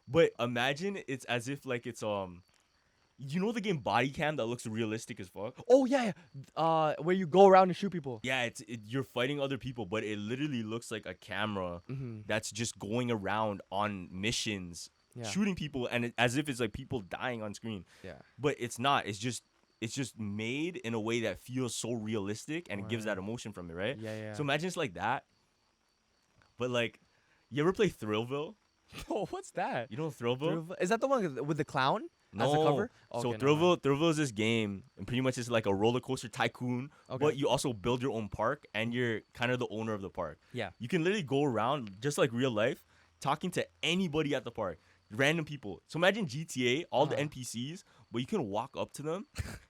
But imagine it's as if like it's you know the game Body Cam that looks realistic as fuck. Oh yeah. Where you go around and shoot people. Yeah, you're fighting other people, but it literally looks like a camera Mm-hmm. that's just going around on missions, Yeah. shooting people, and as if it's like people dying on screen. Yeah. But it's not. It's just made in a way that feels so realistic, and it gives that emotion from it, right? Yeah. So imagine it's like that. But like, you ever play Thrillville? Oh, what's that? You know Thrillville? Is that the one with the clown? as the No. cover? So Okay, never mind. Thrillville is this game, and pretty much it's like a roller coaster tycoon, Okay. but you also build your own park, and you're kind of the owner of the park. Yeah. You can literally go around just like real life, talking to anybody at the park, random people. So imagine GTA, all the NPCs, but you can walk up to them,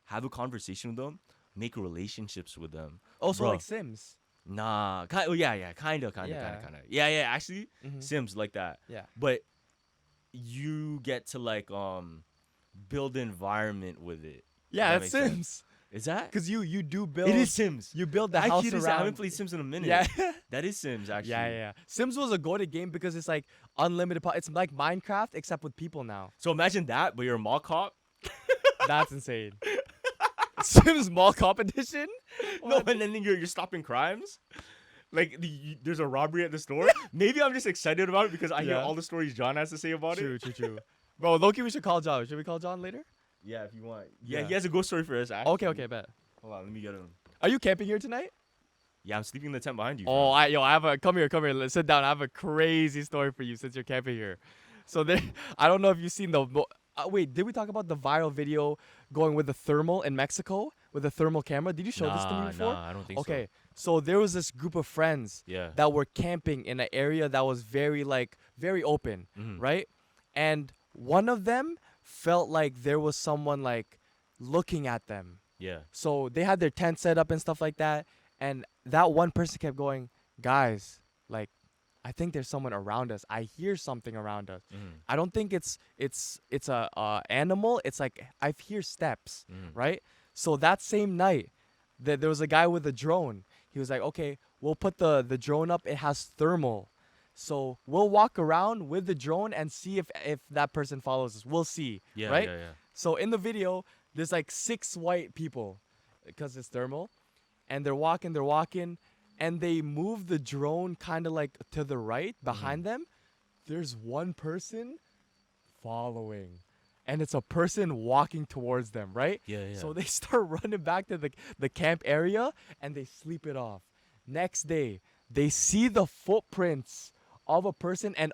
have a conversation with them, make relationships with them. Also Bruh. like Sims. Nah, kind. Oh yeah, kind of. Yeah. Yeah. Actually, Mhm. Sims like that. Yeah. But you get to like build an environment with it. Yeah, That it's makes sense. Sims. Is that? Cause you do build. It is Sims. You build the I house kid you, I around. haven't played Sims in a minute. Yeah. That is Sims actually. Yeah. Sims was a goated game because it's like unlimited. It's like Minecraft except with people now. So imagine that, but you're a mall cop. That's insane. Sims Mall Competition? No, and then you're stopping crimes. Like there's a robbery at the store. Maybe I'm just excited about it because I hear Yeah. all the stories John has to say about True. it. Bro, Loki, we should call John. Should we call John later? Yeah, if you want. Yeah, Yeah. he has a ghost story for us. Actually. Okay, bet. Hold on, let me get him. Are you camping here tonight? Yeah, I'm sleeping in the tent behind you. Oh, fam. I have a come here. Let's sit down. I have a crazy story for you since you're camping here. So there, I don't know if you've seen wait, did we talk about the viral video going with the thermal in Mexico with the thermal camera? Did you show this to me before? Nah, I don't think so. Okay, so there was this group of friends Yeah. that were camping in an area that was very open, Mhm. right? And one of them felt like there was someone like looking at them. Yeah. So they had their tent set up and stuff like that. And that one person kept going, guys, like, I think there's someone around us. I hear something around us. Mhm. I don't think it's a animal. It's like I hear steps, Mhm. right? So that same night, there was a guy with a drone. He was like, okay, we'll put the drone up. It has thermal. So we'll walk around with the drone and see if that person follows us. We'll see, Yeah. right? Yeah. So in the video, there's like 6 white people because it's thermal. And they're walking, and they move the drone kind of like to the right behind them. There's one person following, and it's a person walking towards them, right? Yeah. So they start running back to the camp area, and they sleep it off. Next day, they see the footprints of a person, and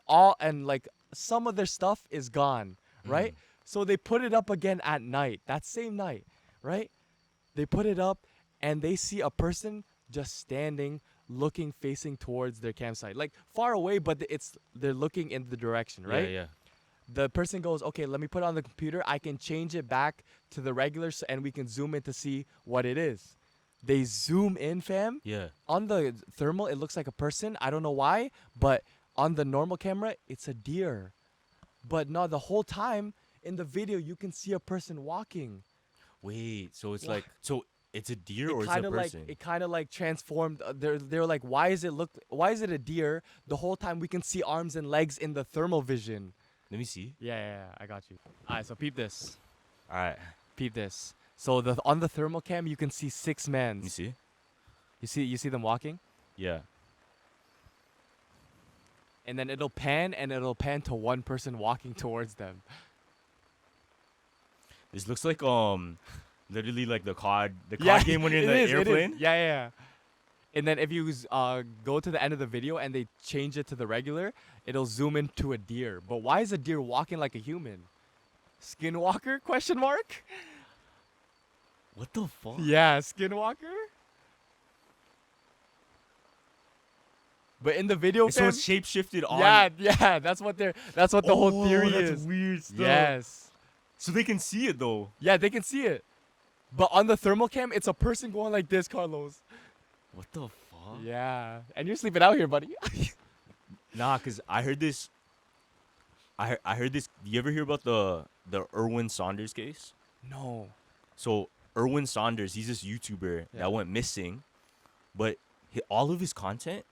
like some of their stuff is gone, right? So they put it up again at night, that same night, right? They put it up, and they see a person just standing, looking, facing towards their campsite, like far away, but they're looking in the direction, right? Yeah. The person goes, okay, let me put it on the computer. I can change it back to the regular, and we can zoom in to see what it is. They zoom in, fam. Yeah. On the thermal, it looks like a person. I don't know why, but on the normal camera, it's a deer. But no, the whole time in the video, you can see a person walking. Wait. So it's Wha- like it's a deer or It it's a kind of like person? transformed. They're like, why is it a deer? The whole time we can see arms and legs in the thermal vision. Let me see. Yeah, I got you. All right, so peep this. All right. Peep this. So on the thermal cam, you can see 6 men. Let me see. You see them walking, Yeah. and then it'll pan to one person walking towards them. This looks like literally like the COD game when you're in the it is. airplane. Yeah. And then if you go to the end of the video and they change it to the regular, it'll zoom into a deer. But why is a deer walking like a human? Skinwalker? Question mark? What the fuck? Yeah, Skinwalker. But in the video, So fam, it's shapeshifted on. yeah, that's what the whole theory that's is. weird stuff. Yes. So they can see it though. Yeah, they can see it. But on the thermal cam, it's a person going like this, Carlos. What the fuck? Yeah. And you're sleeping out here, buddy. Nah, cause I heard this. I heard this. Do you ever hear about the Erwin Saunders case? No. So Erwin Saunders, he's this YouTuber Yeah. that went missing, but all of his content,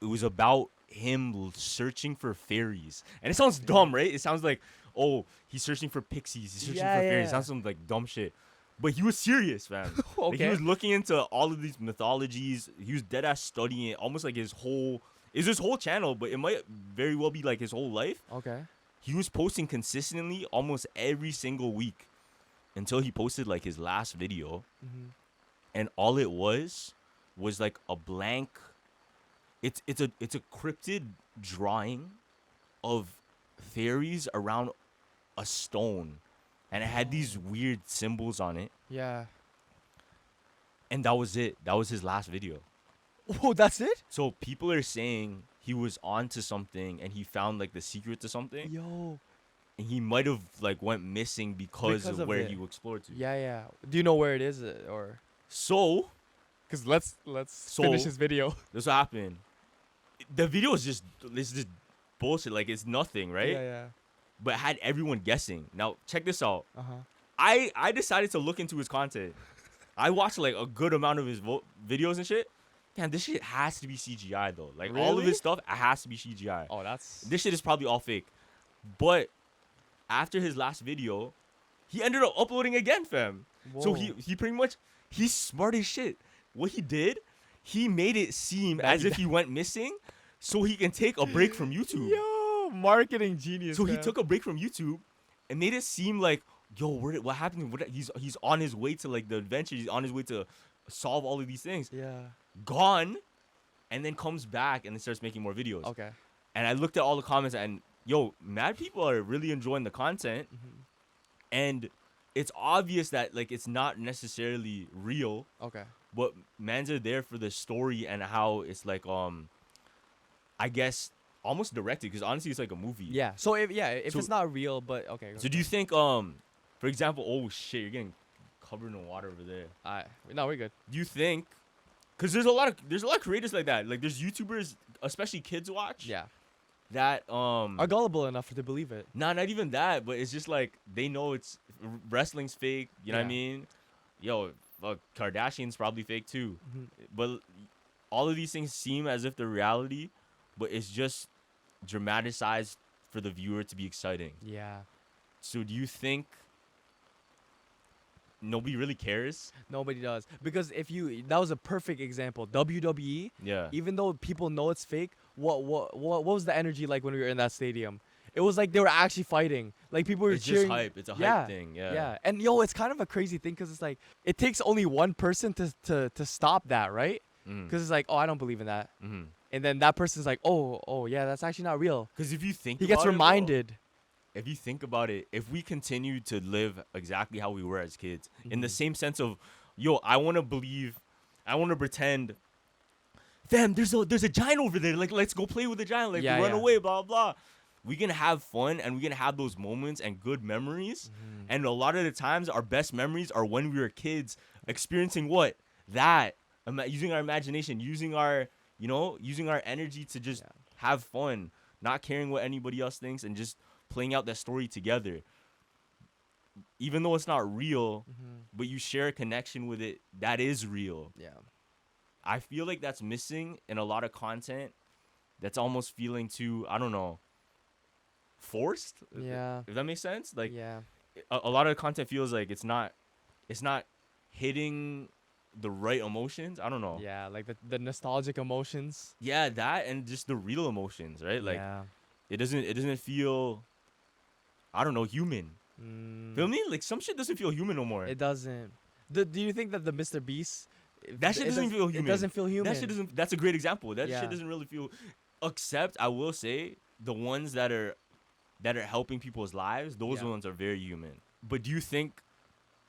it was about him searching for fairies. And it sounds dumb, right? It sounds like, oh, he's searching for pixies. He's searching for fairies. It sounds some like dumb shit. But he was serious, man. Like, he Okay. was looking into all of these mythologies. He was dead ass studying it, almost like his whole channel, but it might very well be like his whole life. Okay. He was posting consistently almost every single week until he posted like his last video. Mm-hmm. And all it was like a blank. It's a cryptid drawing of fairies around a stone, and it had these weird symbols on it, Yeah. and that was it. That was his last video. Oh, that's it? So people are saying he was onto something and he found like the secret to something, Yo. and he might have like went missing because Because of of where it. he explored to. Yeah, yeah. Do you know where it is or? So Cause let's So- finish this video. this what happened. The video is just bullshit. Like it's nothing, right? Yeah. But it had everyone guessing. Now check this out. Uh huh. I decided to look into his content. I watched like a good amount of his videos and shit. Damn, this shit has to be CGI though. Like all of Really? his stuff, it has to be CGI. Oh, that's. This shit is probably all fake. But after his last video, he ended up uploading again, fam. So Whoa. he pretty much, he's smart as shit. What he did, he made it seem That as he- if he went missing so he can take a break from YouTube. Yo, marketing genius. So he man. took a break from YouTube and made it seem like, yo, what happened? He's on his way to like the adventure. He's on his way to solve all of these things. Yeah. Gone, and then comes back and then starts making more videos. Okay. And I looked at all the comments and yo, mad people are really enjoying the content, and it's obvious that like it's not necessarily real, Okay. but mans are there for the story and how it's like I guess almost directed, because honestly it's like a movie. Yeah. So if So- it's not real, but okay. So do you think for example, oh shit, you're getting covered in water over there. No, we're good. Do you think? Because there's a lot of creators like that. Like there's YouTubers, especially kids watch. Yeah. That Are gullible enough to believe it. not even that, but it's just like they know it's wrestling's fake. You know what I Yeah. mean? Yo, Kardashian's probably fake too. Mhm. But all of these things seem as if they're reality, but it's just dramatized for the viewer to be exciting. Yeah. So do you think nobody really cares? Nobody does, because that was a perfect example. WWE, Yeah. even though people know it's fake, what was the energy like when we were in that stadium? It was like they were actually fighting. Like people were It's cheering. just hype. It's a hype Yeah, thing. Yeah. Yeah, and yo, it's kind of a crazy thing because it's like it takes only one person to stop that, right? Mm-hmm. Because it's like, oh, I don't believe in that, Mm-hmm. and then that person's like, oh, yeah, that's actually not real. Because if you think He gets about it, though, reminded. if you think about it, if we continue to live exactly how we were as kids, in the Mhm. same sense of, yo, I want to believe, I want to pretend, fam, there's a giant over there. Like, let's go play with the giant. Like, Yeah, run yeah. away, blah, blah. We can have fun and we can have those moments and good memories. Mm-hmm. And a lot of the times, our best memories are when we were kids, experiencing what? That. Using our imagination, using our energy to just Yeah. have fun, not caring what anybody else thinks, and just playing out that story together. Even though it's not real, Mhm. but you share a connection with it that is real. Yeah. I feel like that's missing in a lot of content. That's almost feeling too, I don't know, forced. Yeah. If that makes sense. Like Yeah. a lot of the content feels like it's not hitting the right emotions. I don't know. Yeah, like the nostalgic emotions. Yeah, that and just the real emotions, right? Like yeah. it doesn't feel, I don't know, human. Mm, Feel me? Like some shit doesn't feel human no more. It doesn't. Do you think that the Mr. Beast? That shit doesn't feel human. It doesn't feel human. That shit doesn't. That's a great example. That Yeah. shit doesn't really feel. Except I will say the ones that are helping people's lives, those Yeah. ones are very human. But do you think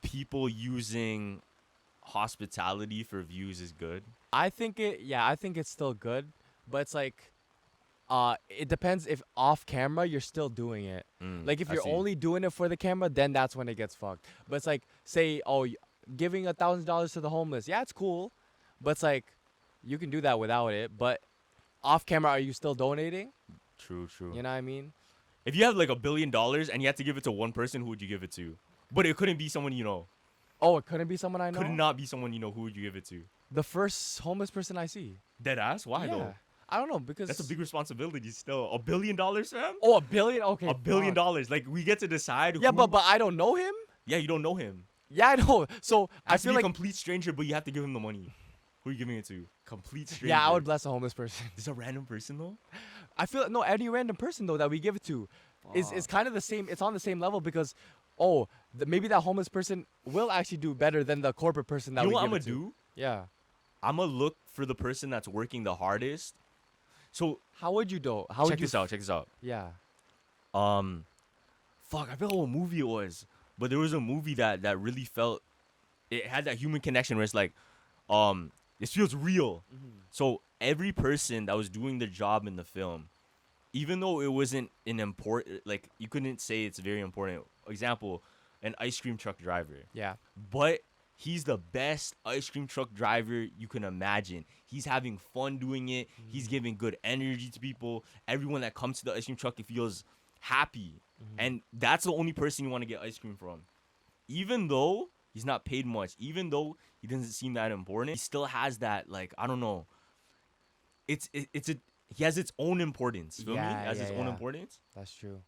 people using hospitality for views is good? I think it's still good, but it's like, it depends if off camera you're still doing it. Like if I you're see. only doing it for the camera, then that's when it gets fucked. But it's like, say, giving $1,000 to the homeless, yeah, it's cool, but it's like, you can do that without it. But off camera, are you still donating? True. You know what I mean? If you have like $1 billion and you had to give it to one person, who would you give it to? But it couldn't be someone you know. Oh, it couldn't be someone I know. Could not be someone you know. Who would you give it to? The first homeless person I see. Dead ass? Why yeah. though? I don't know, because That's a big responsibility still. $1 billion, fam? Oh, $1 billion. Okay. $1 billion. fuck. Like we get to decide. Yeah, who, but I don't know him. yeah, you don't know him. Yeah, I know. So I Has to feel be like a complete stranger, but you have to give him the money. Who are you giving it to? Complete stranger. yeah, I would bless a homeless person. This a random person though. I feel no any random person though that we give it to is kind of the same. It's on the same level because maybe that homeless person will actually do better than the corporate person that You know we what give I'm gonna it to. do? Yeah. I'm gonna look for the person that's working the hardest. So How would you though? How would check you? this out. Check this out. Yeah. Fuck, I forgot what movie it was, but there was a movie that really felt it had that human connection where it's like, this feels real. So every person that was doing their job in the film, even though it wasn't an important, like you couldn't say it's very important. Example, an ice cream truck driver. Yeah. But he's the best ice cream truck driver you can imagine. He's having fun doing it. He's giving good energy to people. Everyone that comes to the ice cream truck, it feels happy. And that's the only person you want to get ice cream from. Even though he's not paid much, even though he doesn't seem that important, he still has that, like, I don't know. He has its own importance. Feel me? It has its own importance. That's true.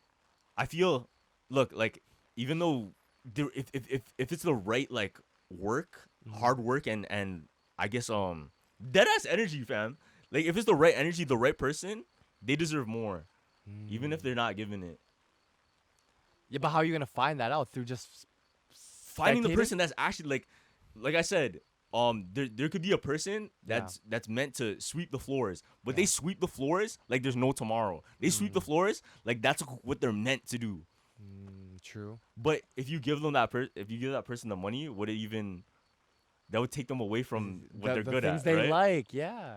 I feel, look, like, even though if it's the right, like, work, hard work, and I guess dead ass energy, fam. Like, if it's the right energy, the right person, they deserve more, even if they're not given it. Yeah, but how are you gonna find that out? Through just Finding the spectating? person that's actually like I said, there could be a person that's meant to sweep the floors, but they sweep the floors like there's no tomorrow. They sweep the floors like that's what they're meant to do. True. But if you give them that person the money, would it even that would take them away from what they're the good things at, they right? like. Yeah,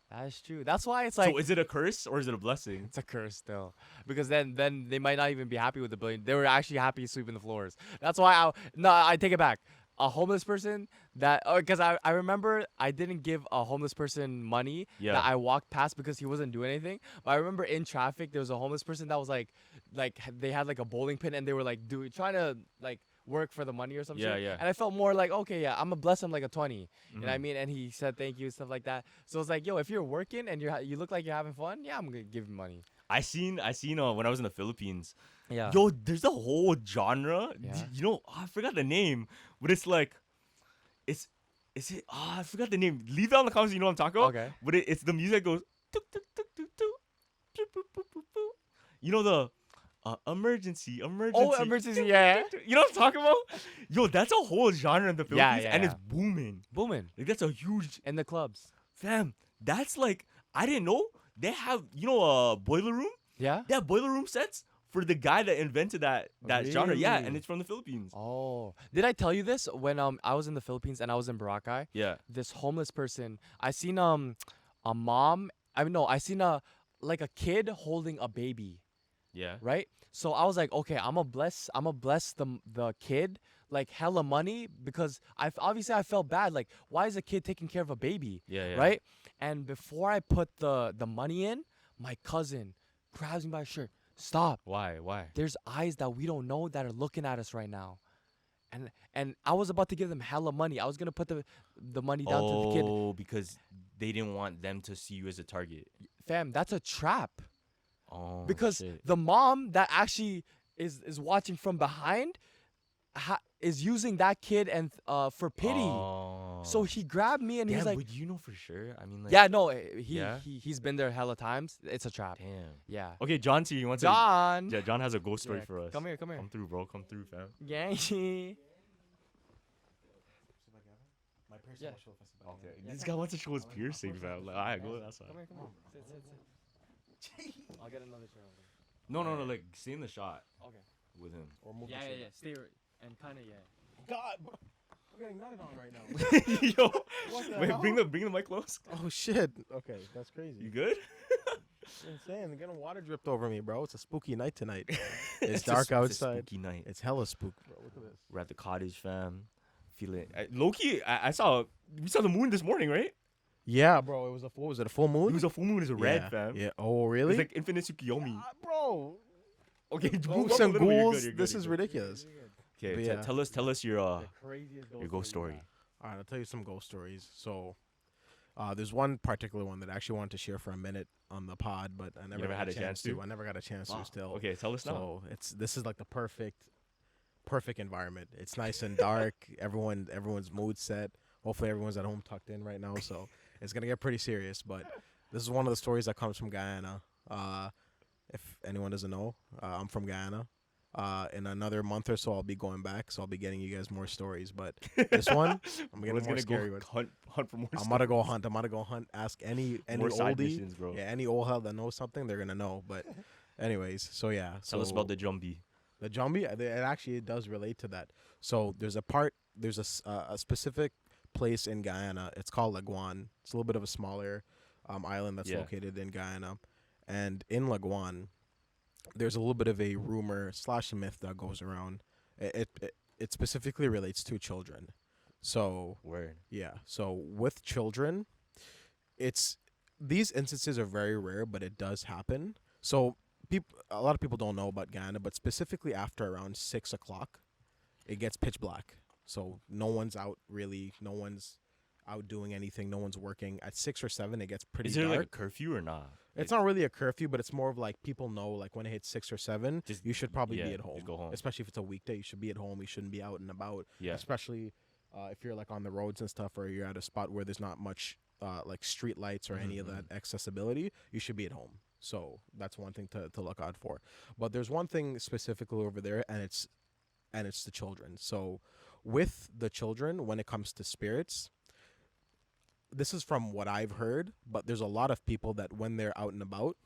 that's true. That's why it's like So is it a curse or is it a blessing? it's a curse still, because then they might not even be happy with the billion. They were actually happy sweeping the floors. That's why I take it back. A homeless person because I remember I didn't give a homeless person money that I walked past because he wasn't doing anything. But I remember in traffic there was a homeless person that was like they had like a bowling pin and they were like trying to like work for the money or something. Yeah. And I felt more like, okay, yeah, I'm gonna bless him like a 20. You know what I mean? And he said thank you and stuff like that. So it's like, yo, if you're working and you look like you're having fun, yeah, I'm gonna give you money. I seen when I was in the Philippines. Yeah. Yo, there's a whole genre. Yeah. You know, I forgot the name, but it's like, is it? I forgot the name. Leave that in the comments. You know what I'm talking about? Okay. But it's the music that goes. Tuk, tuk, tuk, tuk, tuk, tuk, boop, boop, boop, boop. You know the emergency. Oh, emergency, yeah. You know what I'm talking about? Yo, that's a whole genre in the Philippines, Yeah, and yeah. it's booming. Booming Like that's a huge in the clubs. fam. That's like I didn't know they have boiler room. Yeah. They have boiler room sets for the guy that invented that genre. Yeah, and Really? it's from the Philippines. Oh, did I tell you this when I was in the Philippines and I was in Boracay? Yeah. This homeless person, I seen a mom. I seen a kid holding a baby, Yeah. right? So I was like, okay, I'm gonna bless the kid like hella money because I felt bad. Like, why is a kid taking care of a baby? Yeah. Right? And before I put the money in, my cousin grabs me by the shirt. Stop. Why? There's eyes that we don't know that are looking at us right now. And I was about to give them hella money. I was gonna put the money down to the kid. Oh, because they didn't want them to see you as a target. Fam, that's a trap. Oh. Because shit. the mom that actually is watching from behind is using that kid and for pity. Oh. So he grabbed me and Damn, he's like, but you know for sure? I mean, like. yeah, no, Yeah? he's been there hella times. It's a trap. Damn. Yeah. Okay, John's here. You want to? John. Yeah, John has a ghost story Yeah, for us. Come here. Come through, bro. Come through, fam. Yeah. Yeah. Okay. This guy wants to show his piercing, fam. Like, alright, go outside. Come here. Sit. I'll get another chair over. No. Like, stay in the shot Okay. with him. Or move Yeah. Stay and kind of God, bro. I'm getting nutted on right now. Yo, What the wait, hell? bring the mic close. Oh shit. Okay, that's crazy. You good? Insane. Getting water dripped over me, bro. It's a spooky night tonight. It's It's dark a outside. spooky night. It's hella spook, bro. Look at this. We're at the cottage, fam. Feeling low-key, we saw the moon this morning, right? Yeah, bro. It was a full. Was it a full moon? It was a full moon. It's a red, yeah. fam. Yeah. Oh, It really? was like infinite Tsukiyomi. Bro. Okay, move Ghosts up a and little bit. You're ghouls. good, you're This good, is you're good. ridiculous. Okay, But yeah. tell us your craziest ghost story. All right, I'll tell you some ghost stories. So, there's one particular one that I actually wanted to share for a minute on the pod, but I never had a chance to? I never got a chance to. Still. Okay, tell us now. So this is like the perfect environment. It's nice and dark. Everyone's mood set. Hopefully everyone's at home tucked in right now. So it's gonna get pretty serious. But this is one of the stories that comes from Guyana. If anyone doesn't know, I'm from Guyana. In another month or so, I'll be going back. So I'll be getting you guys more stories. But this one, I'm getting Bro's more gonna scary. go But hunt for more. I'm gonna go hunt. I'm gonna go hunt. Ask any More side oldie. missions, bro. Yeah, any old hell that knows something, they're gonna know. But anyways, so yeah. Tell us about the jumpy. The zombie, it does relate to that. So there's a specific place in Guyana. It's called Laguan. It's a little bit of a smaller island that's Yeah. located in Guyana. And in Laguan, there's a little bit of a rumor / myth that goes around. It specifically relates to children. So Word. yeah. So with children, these instances are very rare, but it does happen. So a lot of people don't know about Guyana, but specifically after around 6 o'clock, it gets pitch black. So no one's out really. No one's out doing anything. No one's working. At 6 or 7, it gets pretty Is there dark. like a curfew or not? It's not really a curfew, but it's more of like people know, like when it hits 6 or 7, Just- you should probably yeah, be at just home. go home. Especially if it's a weekday, you should be at home. You shouldn't be out and about. Yeah. Especially if you're like on the roads and stuff, or you're at a spot where there's not much like street lights or any of that accessibility, you should be at home. So that's one thing to look out for. But there's one thing specifically over there, and it's the children. So with the children, when it comes to spirits, this is from what I've heard, but there's a lot of people that when they're out and about,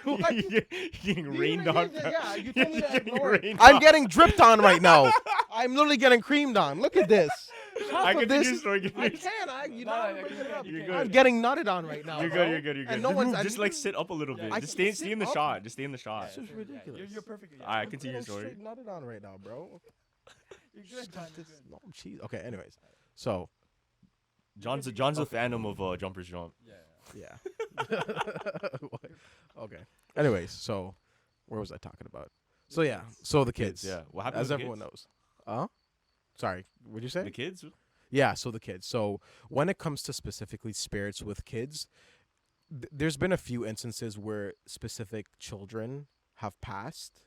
You're getting rained on. Yeah, you told me to Getting ignore it. rained I'm on. getting dripped on right now. I'm literally getting creamed on. Look at this. I Half can of do this. your story. I can. You know, I'm bringing it up. You're I'm good. getting nutted on right now. You're bro. good. You're good. You're good. And no Just one's move, just like sit up a little bit. I Just can stay in the sit up. shot. Just stay in the shot. This is ridiculous. You're perfect. All right, continue your I'm story. straight nutted on right now, bro. You're good, John. You're good. No, jeez. Okay. Anyways, so John's a phantom of Jumpers Jump. yeah. Okay. Anyways, so where was I talking about? So yeah. So the kids. Yeah. What happened? As with the everyone kids? knows. Sorry. What'd you say? The kids. Yeah, so the kids. So when it comes to specifically spirits with kids, there's been a few instances where specific children have passed.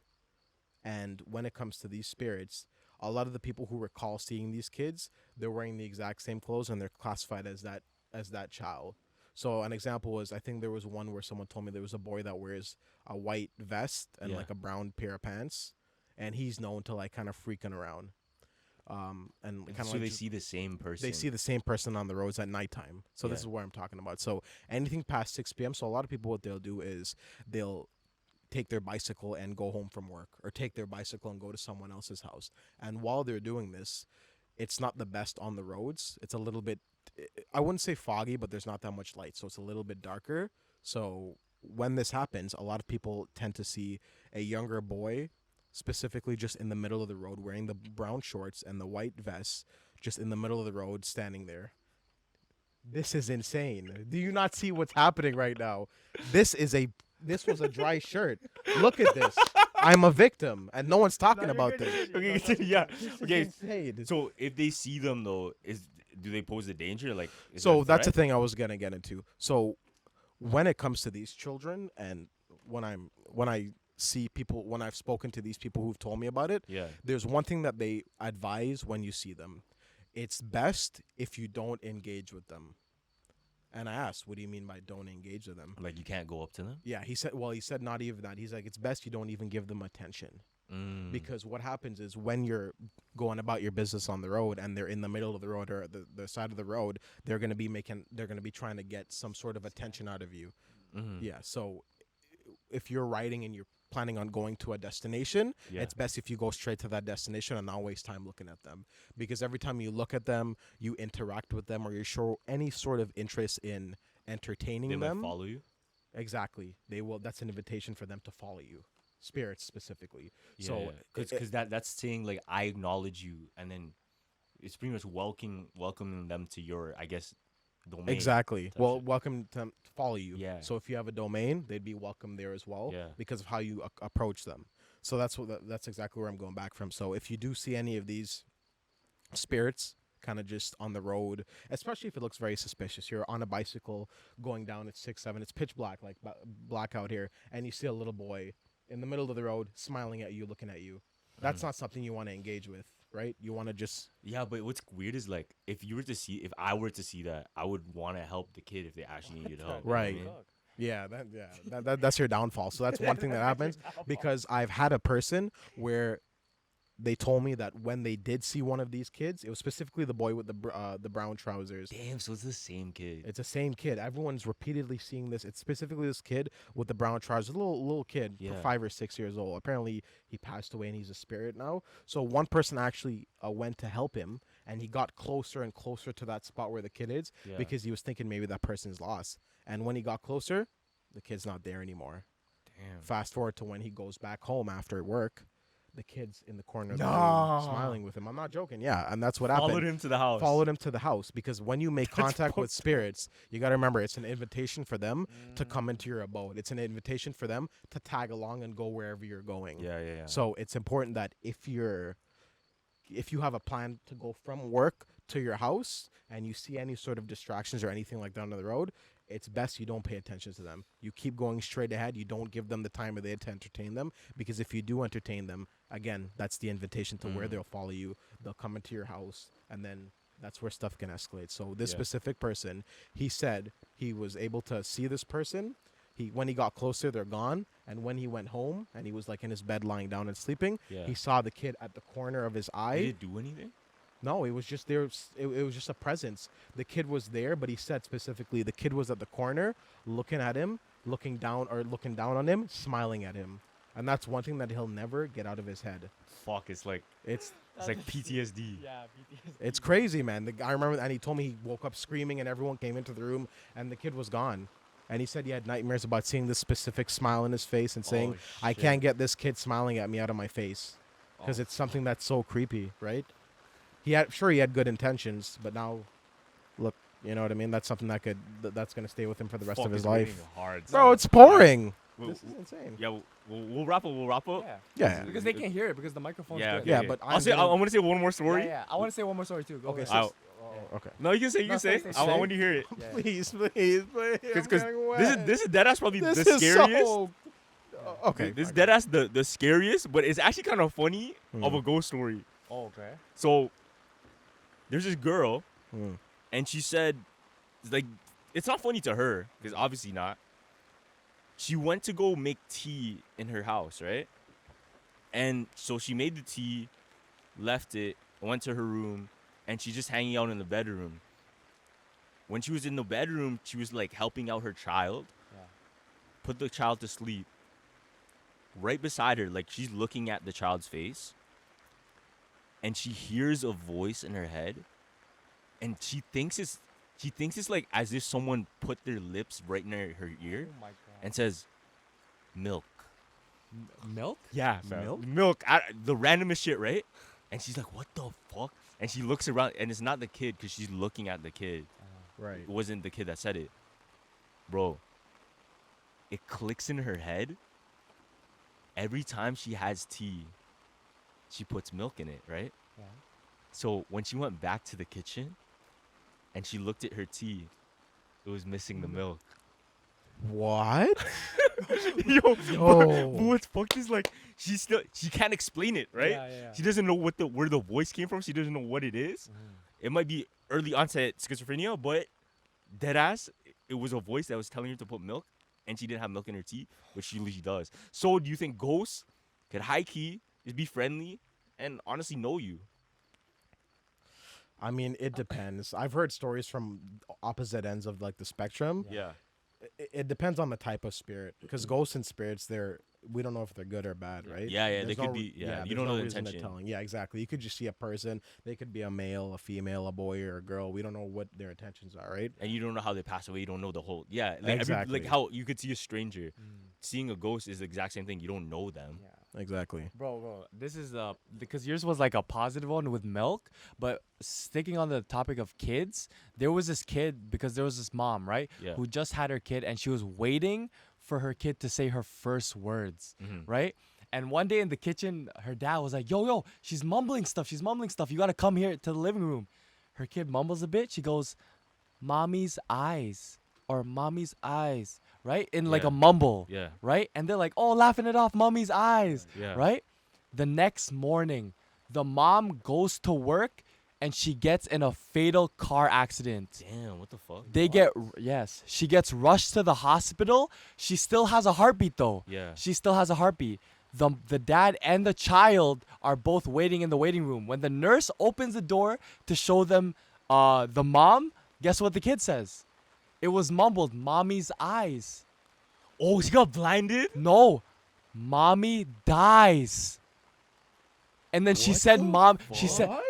And when it comes to these spirits, a lot of the people who recall seeing these kids, they're wearing the exact same clothes and they're classified as that child. So an example was, I think there was one where someone told me there was a boy that wears a white vest and Yeah. like a brown pair of pants, and he's known to like kind of freaking around. And kind of So like they just- see the same person. they see the same person on the roads at nighttime. So this Yeah. is what I'm talking about. So anything past 6 p.m. So a lot of people, what they'll do is they'll take their bicycle and go home from work, or take their bicycle and go to someone else's house. And while they're doing this, it's not the best on the roads. It's a little bit, I wouldn't say foggy, but there's not that much light. So it's a little bit darker. So when this happens, a lot of people tend to see a younger boy, specifically just in the middle of the road, wearing the brown shorts and the white vest, just in the middle of the road, standing there. This is insane. Do you not see what's happening right now? This was a dry shirt. Look at this. I'm a victim, and no one's talking about this. Okay. Yeah. This is Okay. insane. So if they see them though, do they pose a danger? Like. Is So there a that's the threat? thing I was gonna get into. So when it comes to these children, and when I see people, when I've spoken to these people who've told me about it, Yeah. there's one thing that they advise when you see them. It's best if you don't engage with them. And I asked, what do you mean by don't engage with them? Like you can't go up to them. Yeah, he said not even that. He's like, it's best you don't even give them attention. Because what happens is when you're going about your business on the road and they're in the middle of the road or the side of the road, they're going to be trying to get some sort of attention out of you. Yeah. So if you're riding and you're planning on going to a destination, Yeah. it's best if you go straight to that destination and not waste time looking at them. Because every time you look at them, you interact with them, or you show any sort of interest in entertaining They them. might follow you. Exactly. They will. That's an invitation for them to follow you. Spirits specifically. Yeah, So because that's saying like I acknowledge you, and then it's pretty much welcoming them to your, I guess, domain. exactly. type Well, shit. welcome to follow you. Yeah. So if you have a domain, they'd be welcome there as well. Yeah. Because of how you approach them. So that's exactly where I'm going back from. So if you do see any of these spirits kind of just on the road, especially if it looks very suspicious, you're on a bicycle going down at 6, 7, it's pitch black, like black out here, and you see a little boy in the middle of the road smiling at you, looking at you. That's not something you want to engage with, right? You want to just Yeah, but what's weird is like if I were to see that, I would want to help the kid if they actually needed help. you know what I Right. mean? that's your downfall. So that's one thing that happens, because I've had a person where they told me that when they did see one of these kids, it was specifically the boy with the brown trousers. Damn, so it's the same kid. It's the same kid. Everyone's repeatedly seeing this. It's specifically this kid with the brown trousers, little kid, Yeah. 5 or 6 years old. Apparently, he passed away and he's a spirit now. So one person actually went to help him, and he got closer and closer to that spot where the kid is Yeah. because he was thinking maybe that person's lost. And when he got closer, the kid's not there anymore. Damn. Fast forward to when he goes back home after work, the kid's in the corner of the No. room smiling with him. I'm not joking. Yeah, and that's what happened. Followed him to the house. Followed him to the house, because when you make That's contact with fucked up. spirits, you got to remember it's an invitation for them to come into your abode. It's an invitation for them to tag along and go wherever you're going. Yeah. So it's important that if you have a plan to go from work to your house and you see any sort of distractions or anything like that on the road, it's best you don't pay attention to them. You keep going straight ahead. You don't give them the time of day to entertain them, because if you do entertain them, again, that's the invitation to where they'll follow you. They'll come into your house, and then that's where stuff can escalate. So this Yeah. specific person, he said he was able to see this person. When he got closer, they're gone. And when he went home and he was like in his bed lying down and sleeping, Yeah. he saw the kid at the corner of his eye. Did it do anything? No, it was just there. It was just a presence. The kid was there, but he said specifically the kid was at the corner, looking at him, looking down on him, smiling at him. And that's one thing that he'll never get out of his head. Fuck, it's like It's PTSD. Yeah, BTS. it's crazy, man. I remember, and he told me he woke up screaming, and everyone came into the room, and the kid was gone. And he said he had nightmares about seeing this specific smile in his face and saying, Oh, "I shit. can't get this kid smiling at me out of my face," because Oh. it's something that's so creepy, right? He had good intentions, but now, look, you know what I mean. That's something that's gonna stay with him for the rest Fuck, of his it's life. raining hard. Bro, it's pouring. We'll- This is insane. Yeah, we'll wrap up. We'll wrap up. Yeah. Yeah. Because they can't hear it because the microphone's Yeah, good. okay, Yeah, okay. but I'll I'm say. I gonna- want to say one more story. Yeah. I want to say one more story too. Go Okay, ahead. so- Okay. No, you can say. You No, can say. say, I say. want to hear it. Yeah. Please, please. Because Because this is dead ass probably this the is scariest. so. Okay. This is fine. dead ass the scariest, but it's actually kind of funny of Hmm. a ghost story. Oh, okay. So there's this girl, Hmm. and she said, like, it's not funny to her because obviously not. She went to go make tea in her house, right? And so she made the tea, left it, went to her room, and she's just hanging out in the bedroom. When she was in the bedroom, she was like helping out her child, Yeah. put the child to sleep. Right beside her, like she's looking at the child's face, and she hears a voice in her head, and she thinks it's like as if someone put their lips right in her ear Oh my god. and says, "Milk." Milk? Yeah, milk. The randomest shit, right? And she's like, "What the fuck?" And she looks around, and it's not the kid because she's looking at the kid. Right. It wasn't the kid that said it, bro. It clicks in her head. Every time she has tea, she puts milk in it, right? Yeah. So when she went back to the kitchen and she looked at her tea, it was missing the milk. What? Yo, Yo. but what's fucked is like she can't explain it, right? Yeah, yeah. She doesn't know where the voice came from. She doesn't know what it is. It might be early onset schizophrenia, but deadass, it was a voice that was telling her to put milk, and she didn't have milk in her tea, which she usually does. So do you think ghosts could high key just be friendly and honestly know you? I mean, it depends. I've heard stories from opposite ends of like the spectrum. Yeah. It depends on the type of spirit, because ghosts and spirits, we don't know if they're good or bad, right? Yeah, yeah, There's they could no- be- yeah, you there's don't know the reason to intention. telling. Yeah, exactly. You could just see a person. They could be a male, a female, a boy, or a girl. We don't know what their intentions are, right? And you don't know how they pass away. You don't know the whole. Yeah, like Exactly. like how you could see a stranger. Seeing a ghost is the exact same thing. You don't know them. Yeah. Exactly. Bro, this is because yours was like a positive one with milk, but sticking on the topic of kids, there was this kid, because there was this mom, right, Yeah. who just had her kid, and she was waiting for her kid to say her first words, Mhm. right? And one day in the kitchen, her dad was like, yo, she's mumbling stuff. You gotta come here to the living room. Her kid mumbles a bit. She goes, "Mommy's eyes," or "Mommy's eyes," right? In like Yeah. a mumble. Yeah. Right? And they're like, "Oh, laughing it off, Mommy's eyes." Yeah. Right? The next morning, the mom goes to work and she gets in a fatal car accident. Damn, what the fuck? She gets rushed to the hospital. She still has a heartbeat though. Yeah. She still has a heartbeat. the dad and the child are both waiting in the waiting room. When the nurse opens the door to show them the mom, guess what the kid says? It was mumbled, "Mommy's eyes." Oh, she got blinded? No, "Mommy dies." And then she What said, the "Mom." fuck?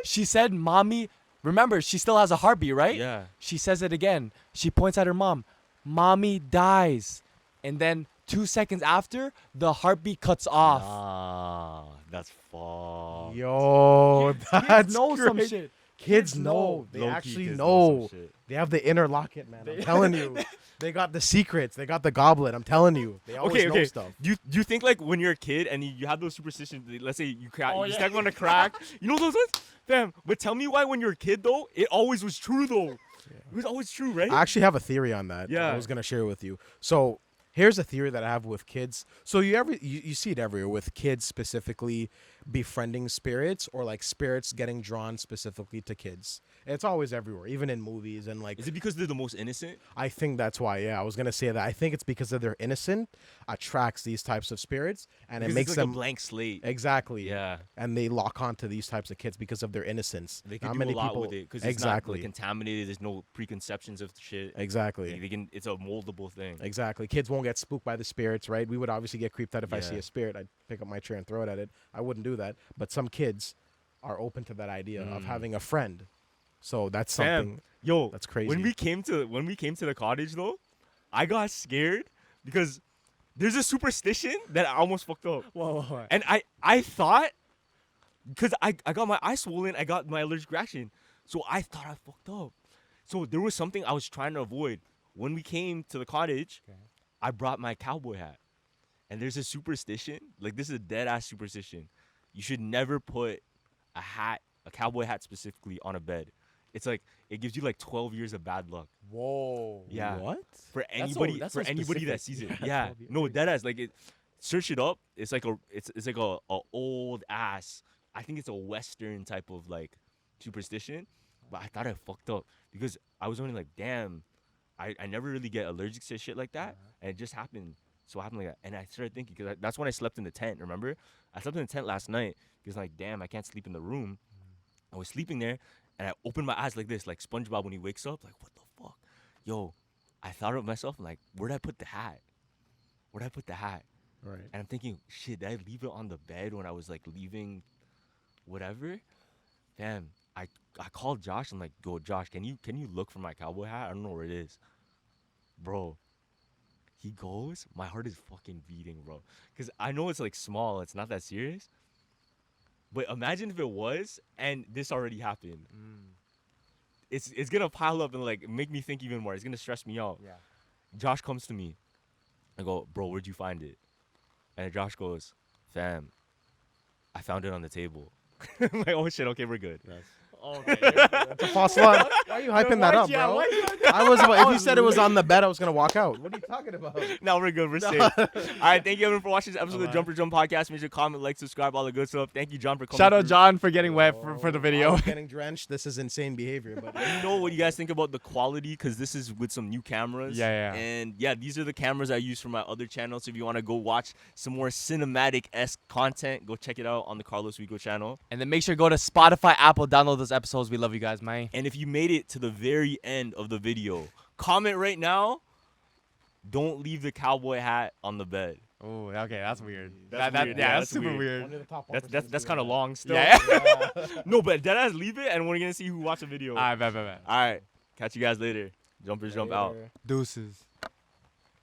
She said, "Mommy." Remember, she still has a heartbeat, right? Yeah. She says it again. She points at her mom. "Mommy dies." And then 2 seconds after, the heartbeat cuts off. Nah, that's fucked. Yo, that's Kids know some crazy. shit. Kids know. They Low-key actually kids know. some shit. They have the inner locket, man. I'm telling you. They got the secrets. They got the goblet. I'm telling you. They always know stuff. Do you think like when you're a kid and you have those superstitions? Let's say you crack, Oh, you yeah. step on a crack. You know those ones, fam. But tell me why when you're a kid though, it always was true though. It was always true, right? I actually have a theory on that. Yeah. I was gonna share with you. So here's a theory that I have with kids. So you see it everywhere with kids specifically befriending spirits or like spirits getting drawn specifically to kids. It's always everywhere, even in movies and like. Is it because they're the most innocent? I think that's why. Yeah, I was gonna say that. I think it's because of their innocent attracts these types of spirits, and Because it makes it's like them a blank slate. exactly. Yeah. And they lock on to these types of kids because of their innocence. They can Not do many a lot people with it because exactly. it's not like, contaminated. There's no preconceptions of shit. Exactly. They can. It's a moldable thing. Exactly. Kids won't get spooked by the spirits, right? We would obviously get creeped out if I see Yeah. a spirit. I'd pick up my chair and throw it at it. I wouldn't do that. But some kids are open to that idea of having a friend. So that's something. Fam, yo, that's crazy. When we came to the cottage though, I got scared because there's a superstition that I almost fucked up. Whoa. And I thought, because I got my eye swollen, I got my allergic reaction. So I thought I fucked up. So there was something I was trying to avoid. When we came to the cottage, I brought my cowboy hat. And there's a superstition, like this is a dead ass superstition. You should never put a cowboy hat specifically on a bed. It's like, it gives you like 12 years of bad luck. Whoa. Yeah. What? For so- anybody, that's for so anybody that specific. sees it. Yeah, Yeah. 12 years. No, dead ass. Like search it up. It's like a old ass. I think it's a Western type of like superstition. But I thought I fucked up because I was only like, damn, I never really get allergic to shit like that, and it just happened. So it happened like that, and I started thinking because that's when I slept in the tent. Remember, I slept in the tent last night because like, damn, I can't sleep in the room. I was sleeping there, and I opened my eyes like this, like SpongeBob when he wakes up. Like, what the fuck, yo? I thought of myself, I'm like, where'd I put the hat? Where'd I put the hat? Right. And I'm thinking, shit, did I leave it on the bed when I was like leaving, whatever? Damn, I called Josh. I'm like, go, Josh, can you look for my cowboy hat? I don't know where it is, bro. He goes, my heart is fucking beating, bro. Because I know it's like small, it's not that serious. But imagine if it was, and this already happened. It's gonna pile up and like make me think even more. It's gonna stress me out. Yeah. Josh comes to me. I go, bro, where'd you find it? And Josh goes, fam, I found it on the table. I'm like, oh shit, okay, we're good. Okay. That's a false alarm. Why are you hyping that up, bro? I was about, if you said it was on the bed, I was gonna walk out. What are you talking about? Now we're good. We're safe. All right. Thank you everyone for watching this episode of the Jumper Jump podcast. Make sure to comment, like, subscribe, all the good stuff. Thank you, John, for coming. Shout out through. John for getting wet for the I video. was getting drenched. This is insane behavior, but Let me know what you guys think about the quality because this is with some new cameras. Yeah. And yeah, these are the cameras I use for my other channel. So if you want to go watch some more cinematic-esque content, go check it out on the Carlos Rico channel. And then make sure to go to Spotify, Apple, download those episodes. We love you guys, man. And if you made it to the very end of the video, comment right now. Don't leave the cowboy hat on the bed. Oh, okay, that's weird. That's weird. Yeah, Yeah, that's that's super weird. weird. That's kind of long still. Yeah. No, but deadass leave it, and we're gonna see who watched the video. All right, bet. All right, catch you guys later. Jumpers jump out. Deuces.